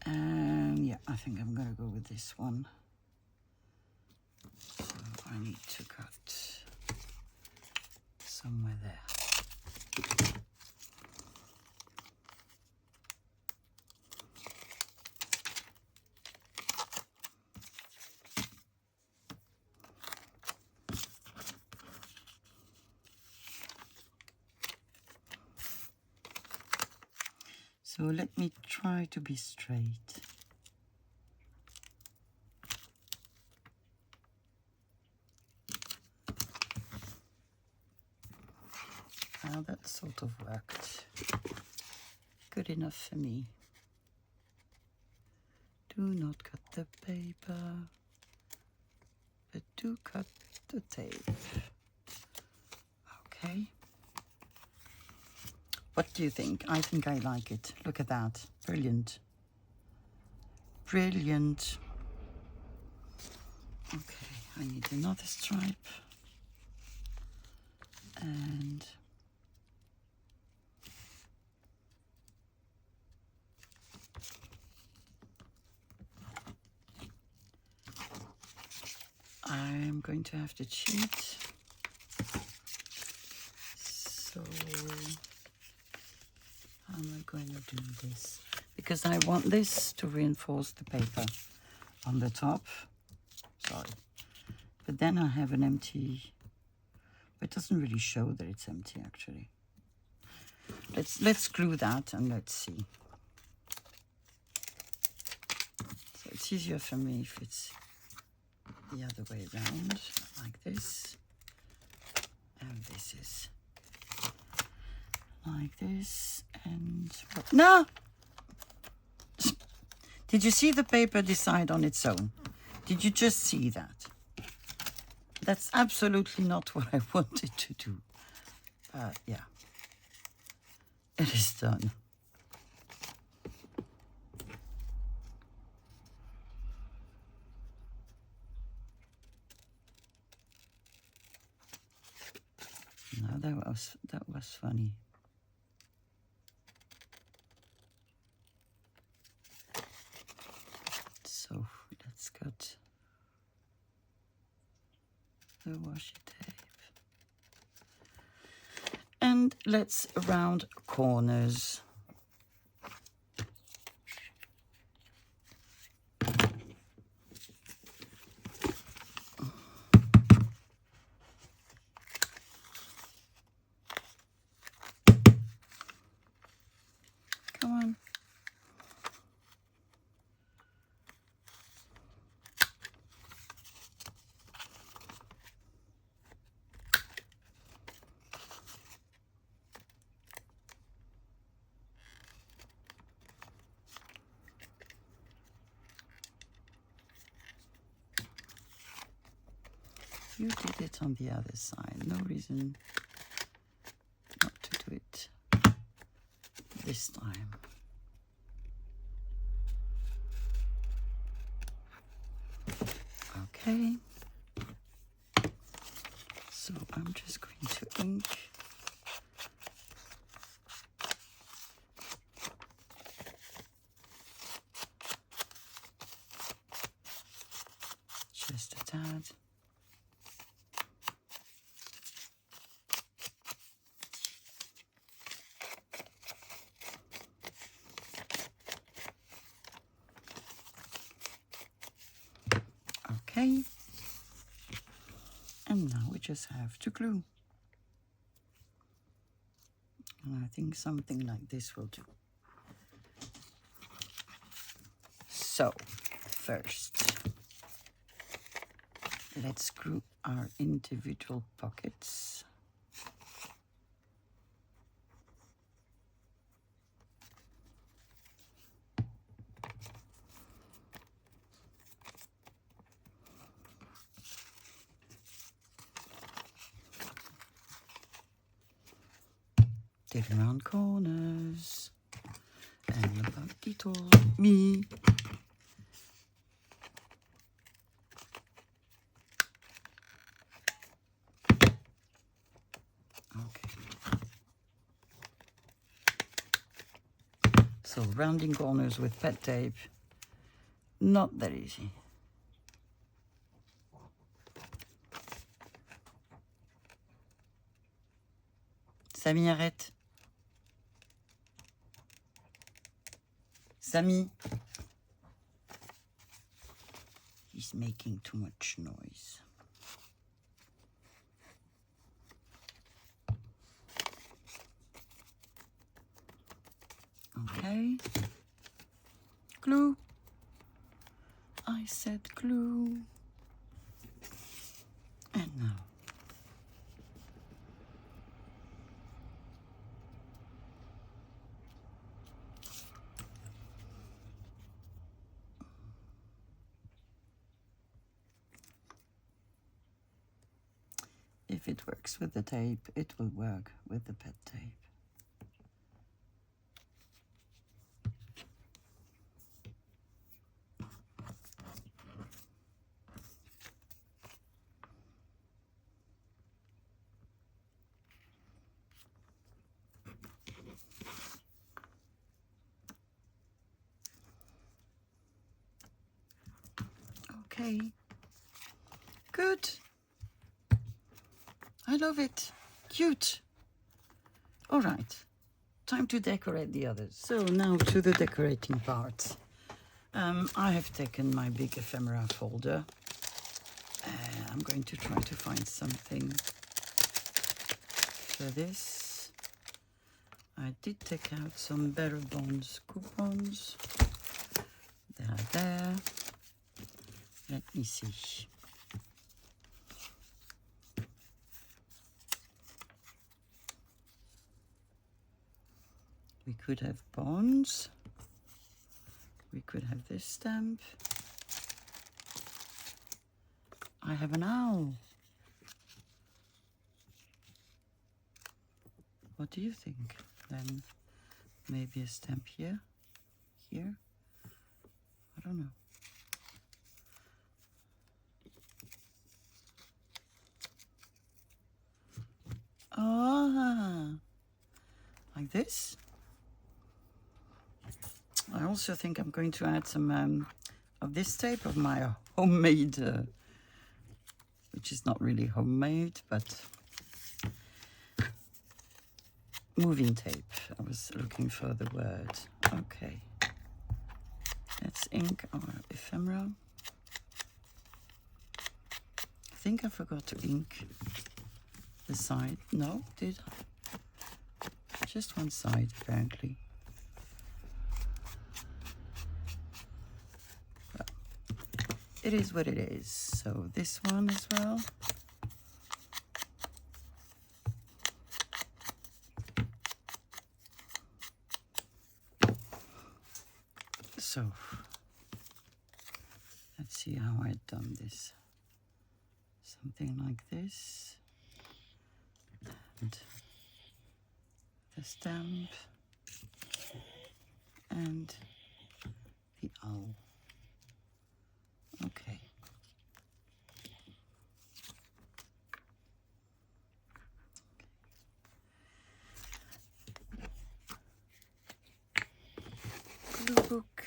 And yeah, I think I'm gonna go with this one. So I need to cut somewhere there. So let me try to be straight. That sort of worked. Good enough for me. Do not cut the paper, but do cut the tape. Okay. What do you think? I think I like it. Look at that. Brilliant. Brilliant. Okay, I need another stripe. And I'm going to have to cheat. So how am I going to do this? Because I want this to reinforce the paper on the top. Sorry. But then I have an empty. It doesn't really show that it's empty actually. Let's glue that and let's see. So it's easier for me if it's the other way around, like this. And this is like this. And no! Did you see the paper decide on its own? Did you just see that? That's absolutely not what I wanted to do. Yeah. It is done. No, that was funny. So let's cut washi tape. And let's round corners. Come on. You did it on the other side. No reason not to do it this time. Okay. So I'm just going to ink. Just a tad. Okay, and now we just have to glue. And I think something like this will do. So, first, let's glue our individual pockets. Get around corners, and look how it all me. Okay. So rounding corners with pet tape, not that easy. Samy, arrête. Samy. He's making too much noise. Okay. Glue. I said glue. And now. If it works with the tape, it will work with the pet tape. Okay, good. I love it. Cute. All right, time to decorate the others. So now to the decorating part. I have taken my big ephemera folder. I'm going to try to find something for this. I did take out some Better Bonds coupons. They are there. Let me see. We could have bonds. We could have this stamp. I have an owl. What do you think? Then maybe a stamp here, here. I don't know. Ah, like this. I also think I'm going to add some of this tape of my homemade which is not really homemade, but moving tape. I was looking for the word. Okay. Let's ink our ephemera. I think I forgot to ink the side. No, did I? Just one side, apparently. Well, it is what it is. So this one as well. So let's see how I've done this. Something like this. And the stamp and the owl. Okay. Glue book.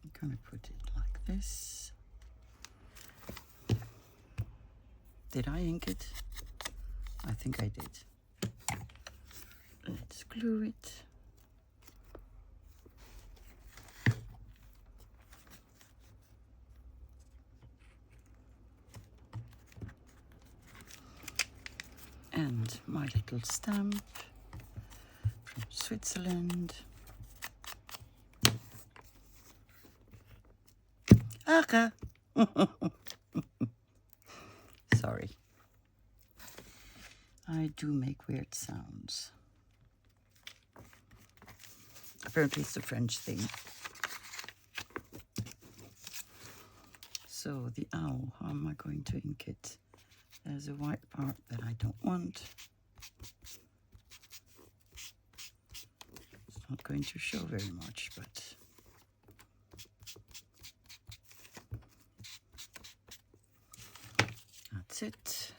I'm going to put it like this. Did I ink it? I think I did. Let's glue it. And my little stamp from Switzerland. Okay. Sorry. I do make weird sounds. Apparently it's a French thing. So the owl, how am I going to ink it? There's a white part that I don't want. It's not going to show very much, but that's it.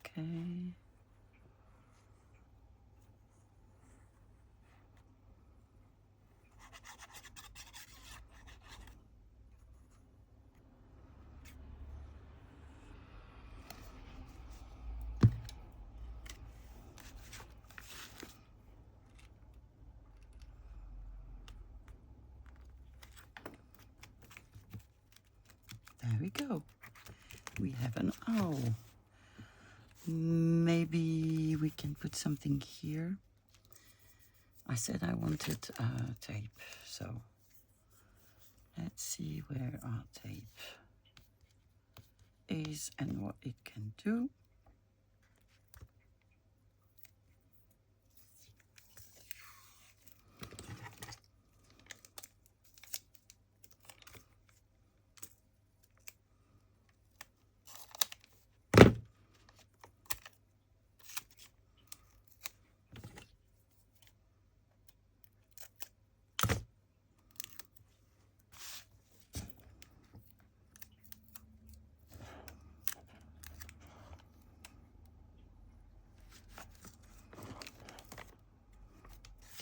Okay. There we go. We have an owl. Maybe we can put something here. I said I wanted tape, so let's see where our tape is and what it can do.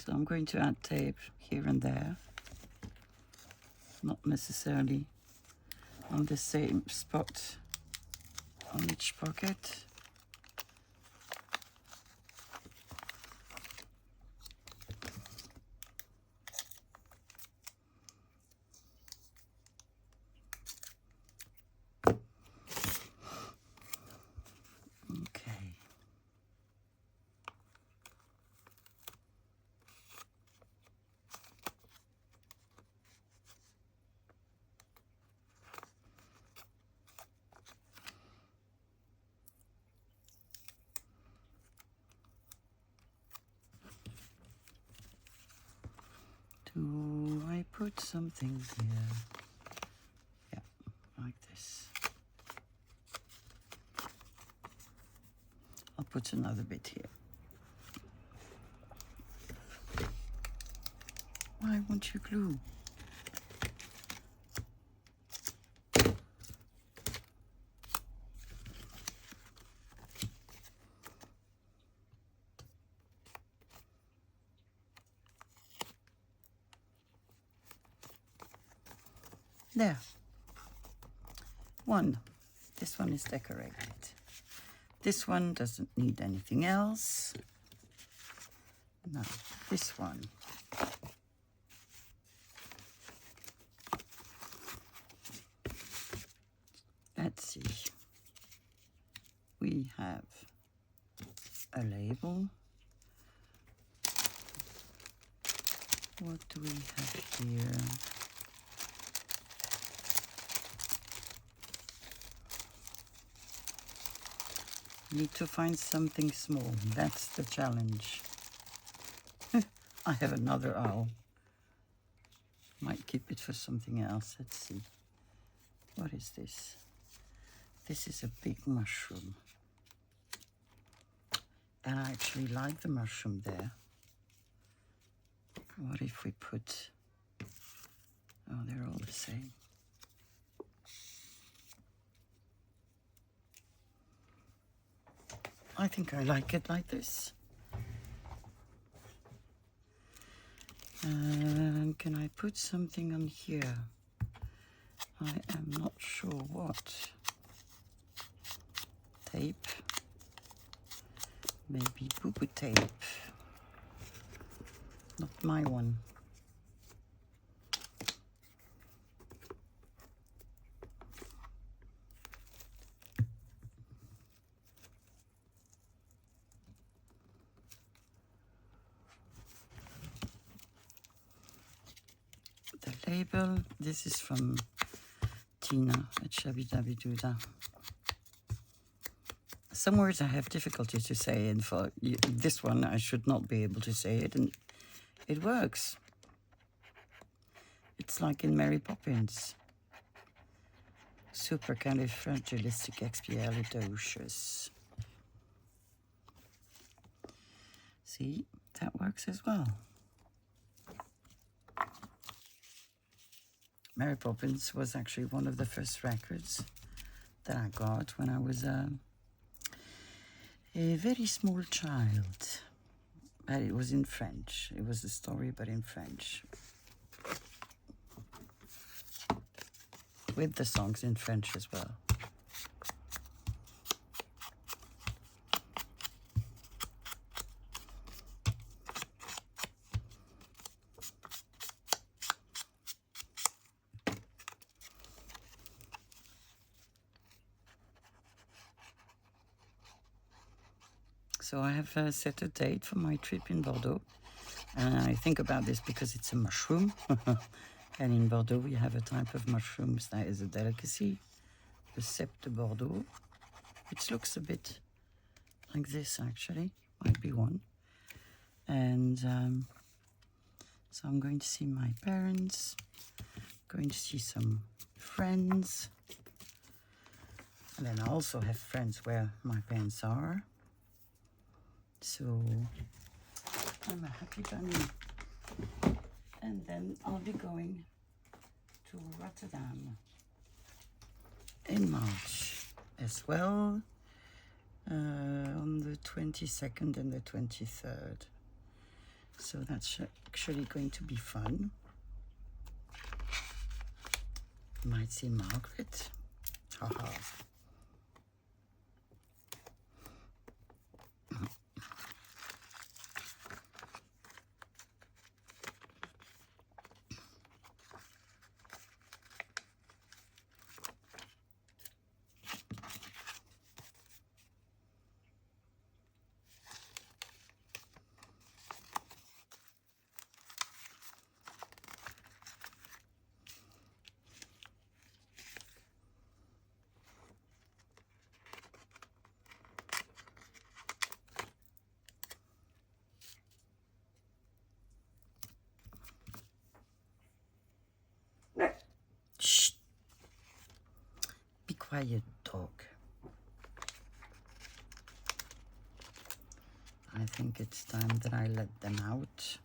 So I'm going to add tape here and there, not necessarily on the same spot on each pocket. Okay. Do I put something here? Yeah, like this. I'll put another bit here. Why won't you glue? There. One. This one is decorated. This one doesn't need anything else. Now, this one. Let's see. We have a label. What do we have here? Need to find something small. That's the challenge. I have another owl. Might keep it for something else. Let's see. What is this? This is a big mushroom. And I actually like the mushroom there. What if we put... Oh, they're all the same. I think I like it like this. And can I put something on here? I am not sure what. Tape. Maybe boo-boo tape. Not my one. The label, this is from Tina at Shabby Dabby Doodah. Some words I have difficulty to say, and for this one I should not be able to say it, and it works. It's like in Mary Poppins. Supercalifragilisticexpialidocious. See, that works as well. Mary Poppins was actually one of the first records that I got when I was a very small child. But it was in French. It was a story, but in French. With the songs in French as well. So I have set a date for my trip in Bordeaux. And I think about this because it's a mushroom. And in Bordeaux we have a type of mushrooms that is a delicacy, the cèpe de Bordeaux, which looks a bit like this actually, might be one. And so I'm going to see my parents, going to see some friends. And then I also have friends where my parents are. So I'm a happy bunny. And then I'll be going to Rotterdam in March as well, on the 22nd and the 23rd. So that's actually going to be fun. Might see Margaret. Haha. Shh. Be quiet, dog. I think it's time that I let them out.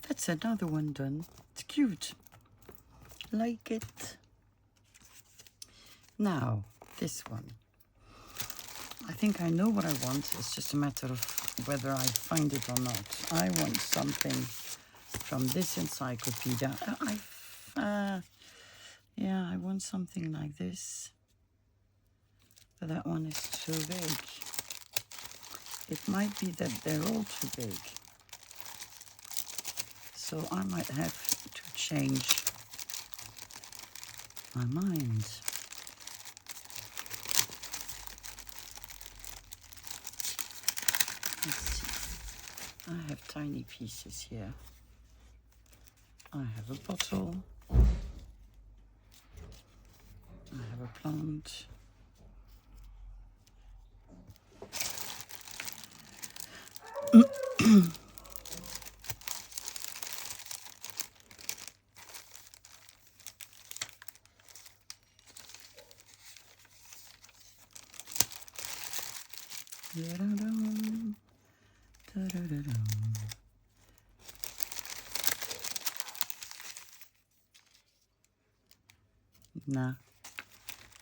That's another one done. It's cute. Like it. Now, this one. I think I know what I want. It's just a matter of whether I find it or not. I want something from this encyclopedia. Yeah, I want something like this. But that one is too big. It might be that they're all too big. So I might have to change my mind. Let's see. I have tiny pieces here. I have a bottle. I have a plant.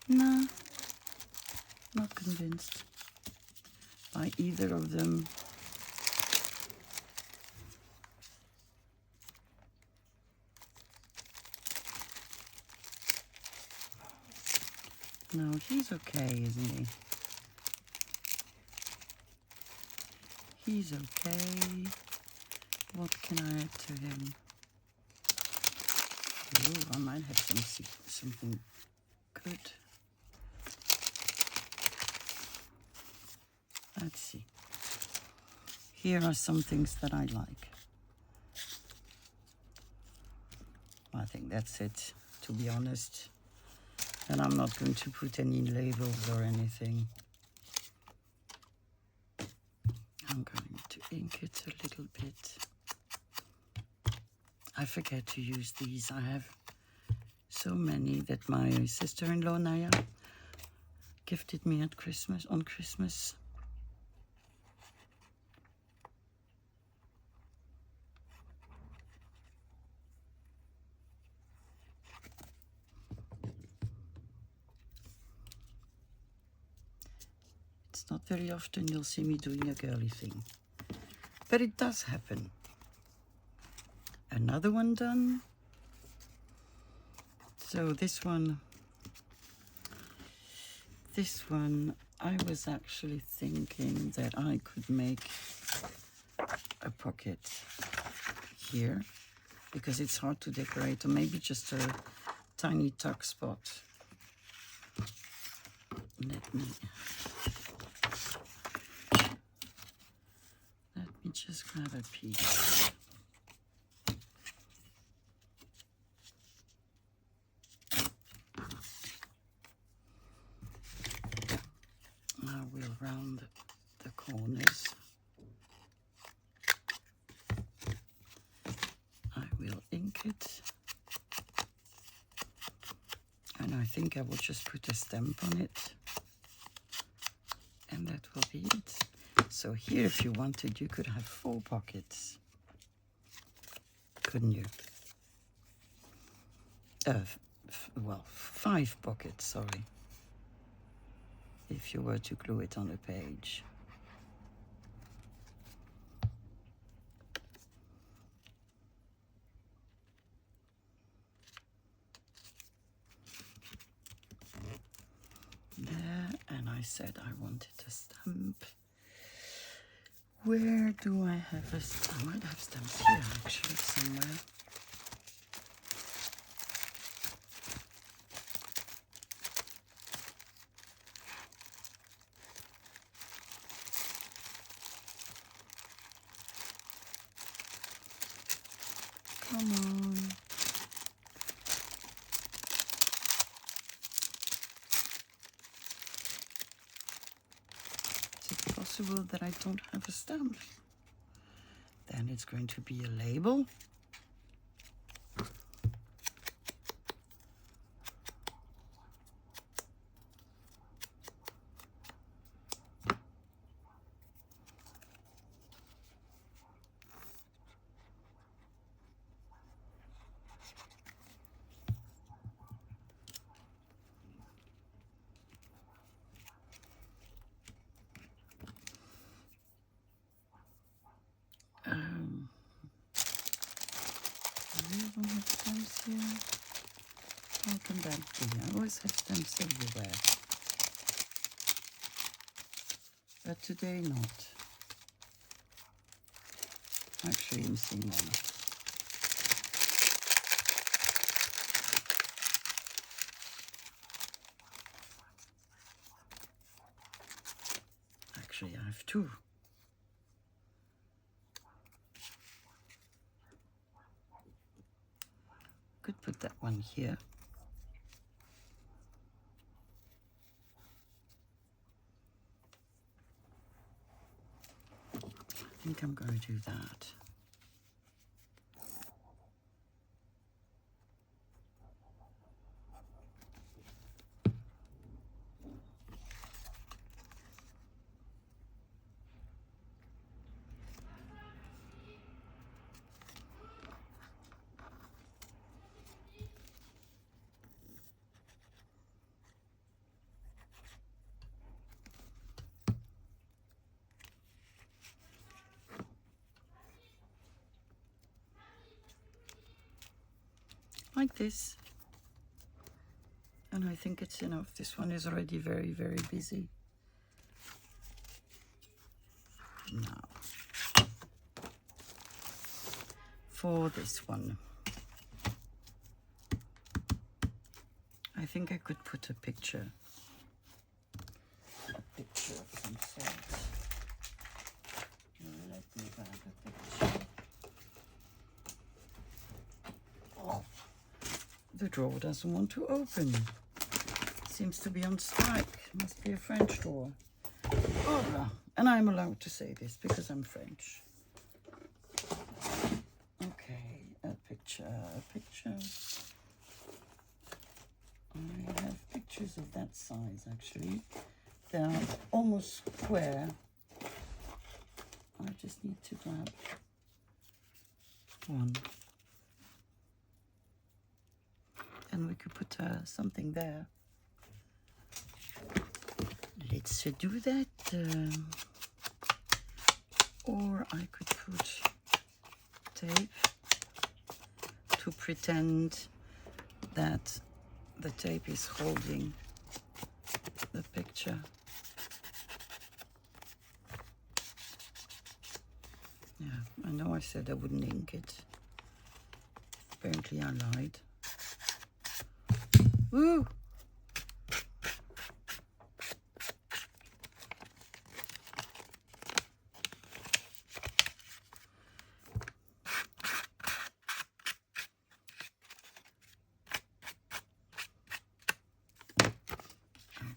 Nah, not convinced by either of them. No, he's okay, isn't he? He's okay. What can I add to him? Ooh, I might have something good. Let's see. Here are some things that I like. I think that's it, to be honest. And I'm not going to put any labels or anything. I'm going to ink it a little bit. I forget to use these. I have so many that my sister-in-law Naya gifted me at Christmas, on Christmas. It's not very often you'll see me doing a girly thing, but it does happen. Another one done. So this one, I was actually thinking that I could make a pocket here because it's hard to decorate, or maybe just a tiny tuck spot. Let me just grab a piece. I will round the corners. I will ink it. And I think I will just put a stamp on it. And that will be it. So here, if you wanted, you could have 4 pockets. Couldn't you? Well, 5 pockets, sorry. If you were to glue it on a page. There, and I said I wanted a stamp. Where do I have a stamp? I might have stamps here, actually, somewhere. Come on. Is it possible that I don't have a stamp? Then it's going to be a label. How can that be? I always have stamps everywhere. But today not. Actually, I'm seeing one. Actually, I have two. Could put that one here. I think I'm going to do that. Like this. And I think it's enough. This one is already very, very busy. Now, for this one, I think I could put a picture of some sort. Let me grab a picture. Oh, the drawer doesn't want to open. Seems to be on strike. Must be a French drawer. Oh, and I'm allowed to say this because I'm French. Okay, a picture. I have pictures of that size actually. They're almost square. I just need to grab one. And we could put something there. Let's do that. Or I could put tape to pretend that the tape is holding the picture. Yeah, I know I said I wouldn't ink it. Apparently I lied. Woo!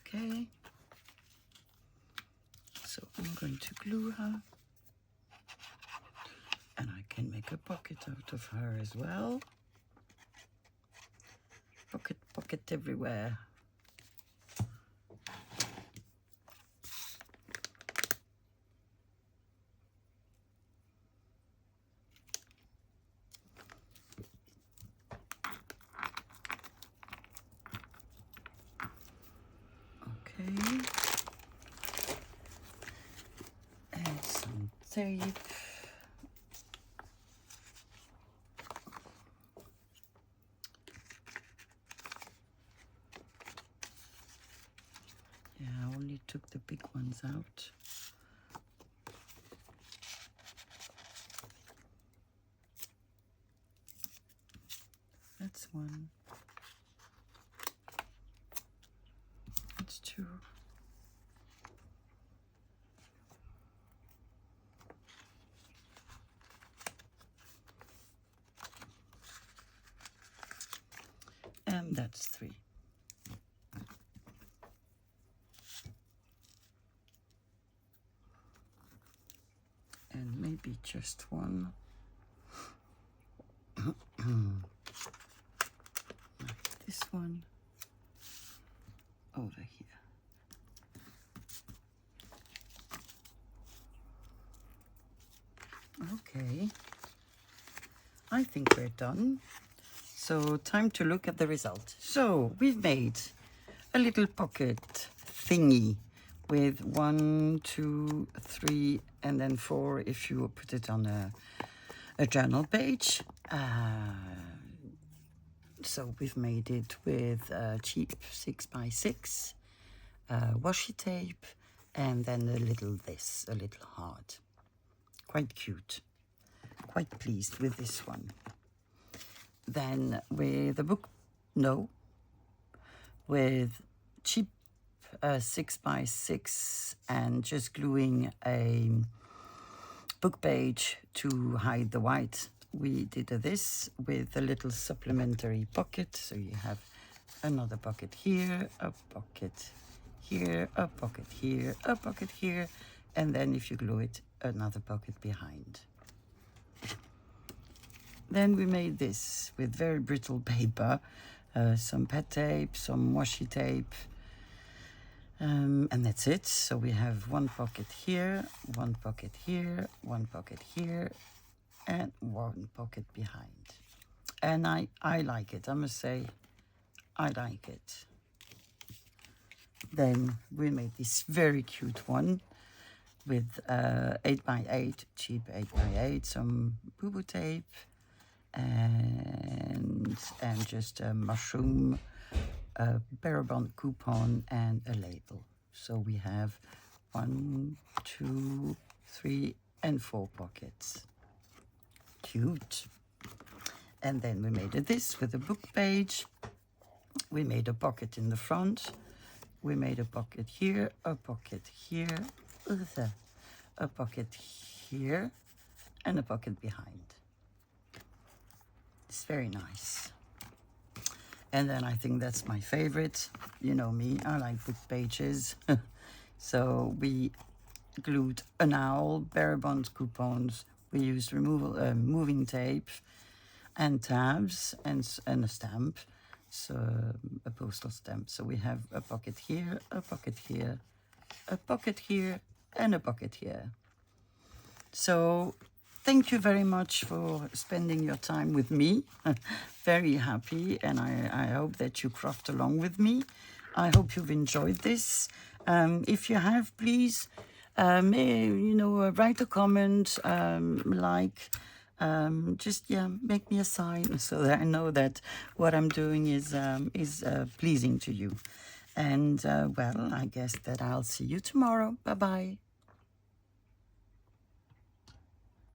Okay. So I'm going to glue her. And I can make a pocket out of her as well. Pocket everywhere. Okay. And some tape. Yeah, I only took the big ones out. That's one. That's two. And that's three. And maybe just one. Like this one over here. Okay, I think we're done. So time to look at the result. So we've made a little pocket thingy with 1, 2, 3, and then 4 if you put it on a journal page. So we've made it with cheap 6x6 washi tape, and then a little heart. Quite cute. Quite pleased with this one. Then with a book, with cheap 6x6 and just gluing a book page to hide the white. We did this with a little supplementary pocket. So you have another pocket here, a pocket here, a pocket here, a pocket here, and then if you glue it, another pocket behind. Then we made this with very brittle paper, some pet tape, some washi tape, and that's it. So we have one pocket here, one pocket here, one pocket here, and one pocket behind. And I like it, I must say, I like it. Then we made this very cute one with 8x8, cheap 8x8, some boo-boo tape, and just a mushroom, a Barabond coupon, and a label. So we have 1, 2, 3, and 4 pockets. Cute. And then we made this with a book page. We made a pocket in the front. We made a pocket here, a pocket here, a pocket here, and a pocket behind. It's very nice. And then I think that's my favorite. You know me, I like book pages. So we glued an owl, Barabond coupons. We used moving tape and tabs and a stamp. So a postal stamp. So we have a pocket here, a pocket here, a pocket here, and a pocket here. So thank you very much for spending your time with me. Very happy, and I hope that you craft along with me. I hope you've enjoyed this. If you have, please, write a comment, make me a sign so that I know that what I'm doing is pleasing to you. And well, I guess that I'll see you tomorrow. Bye-bye.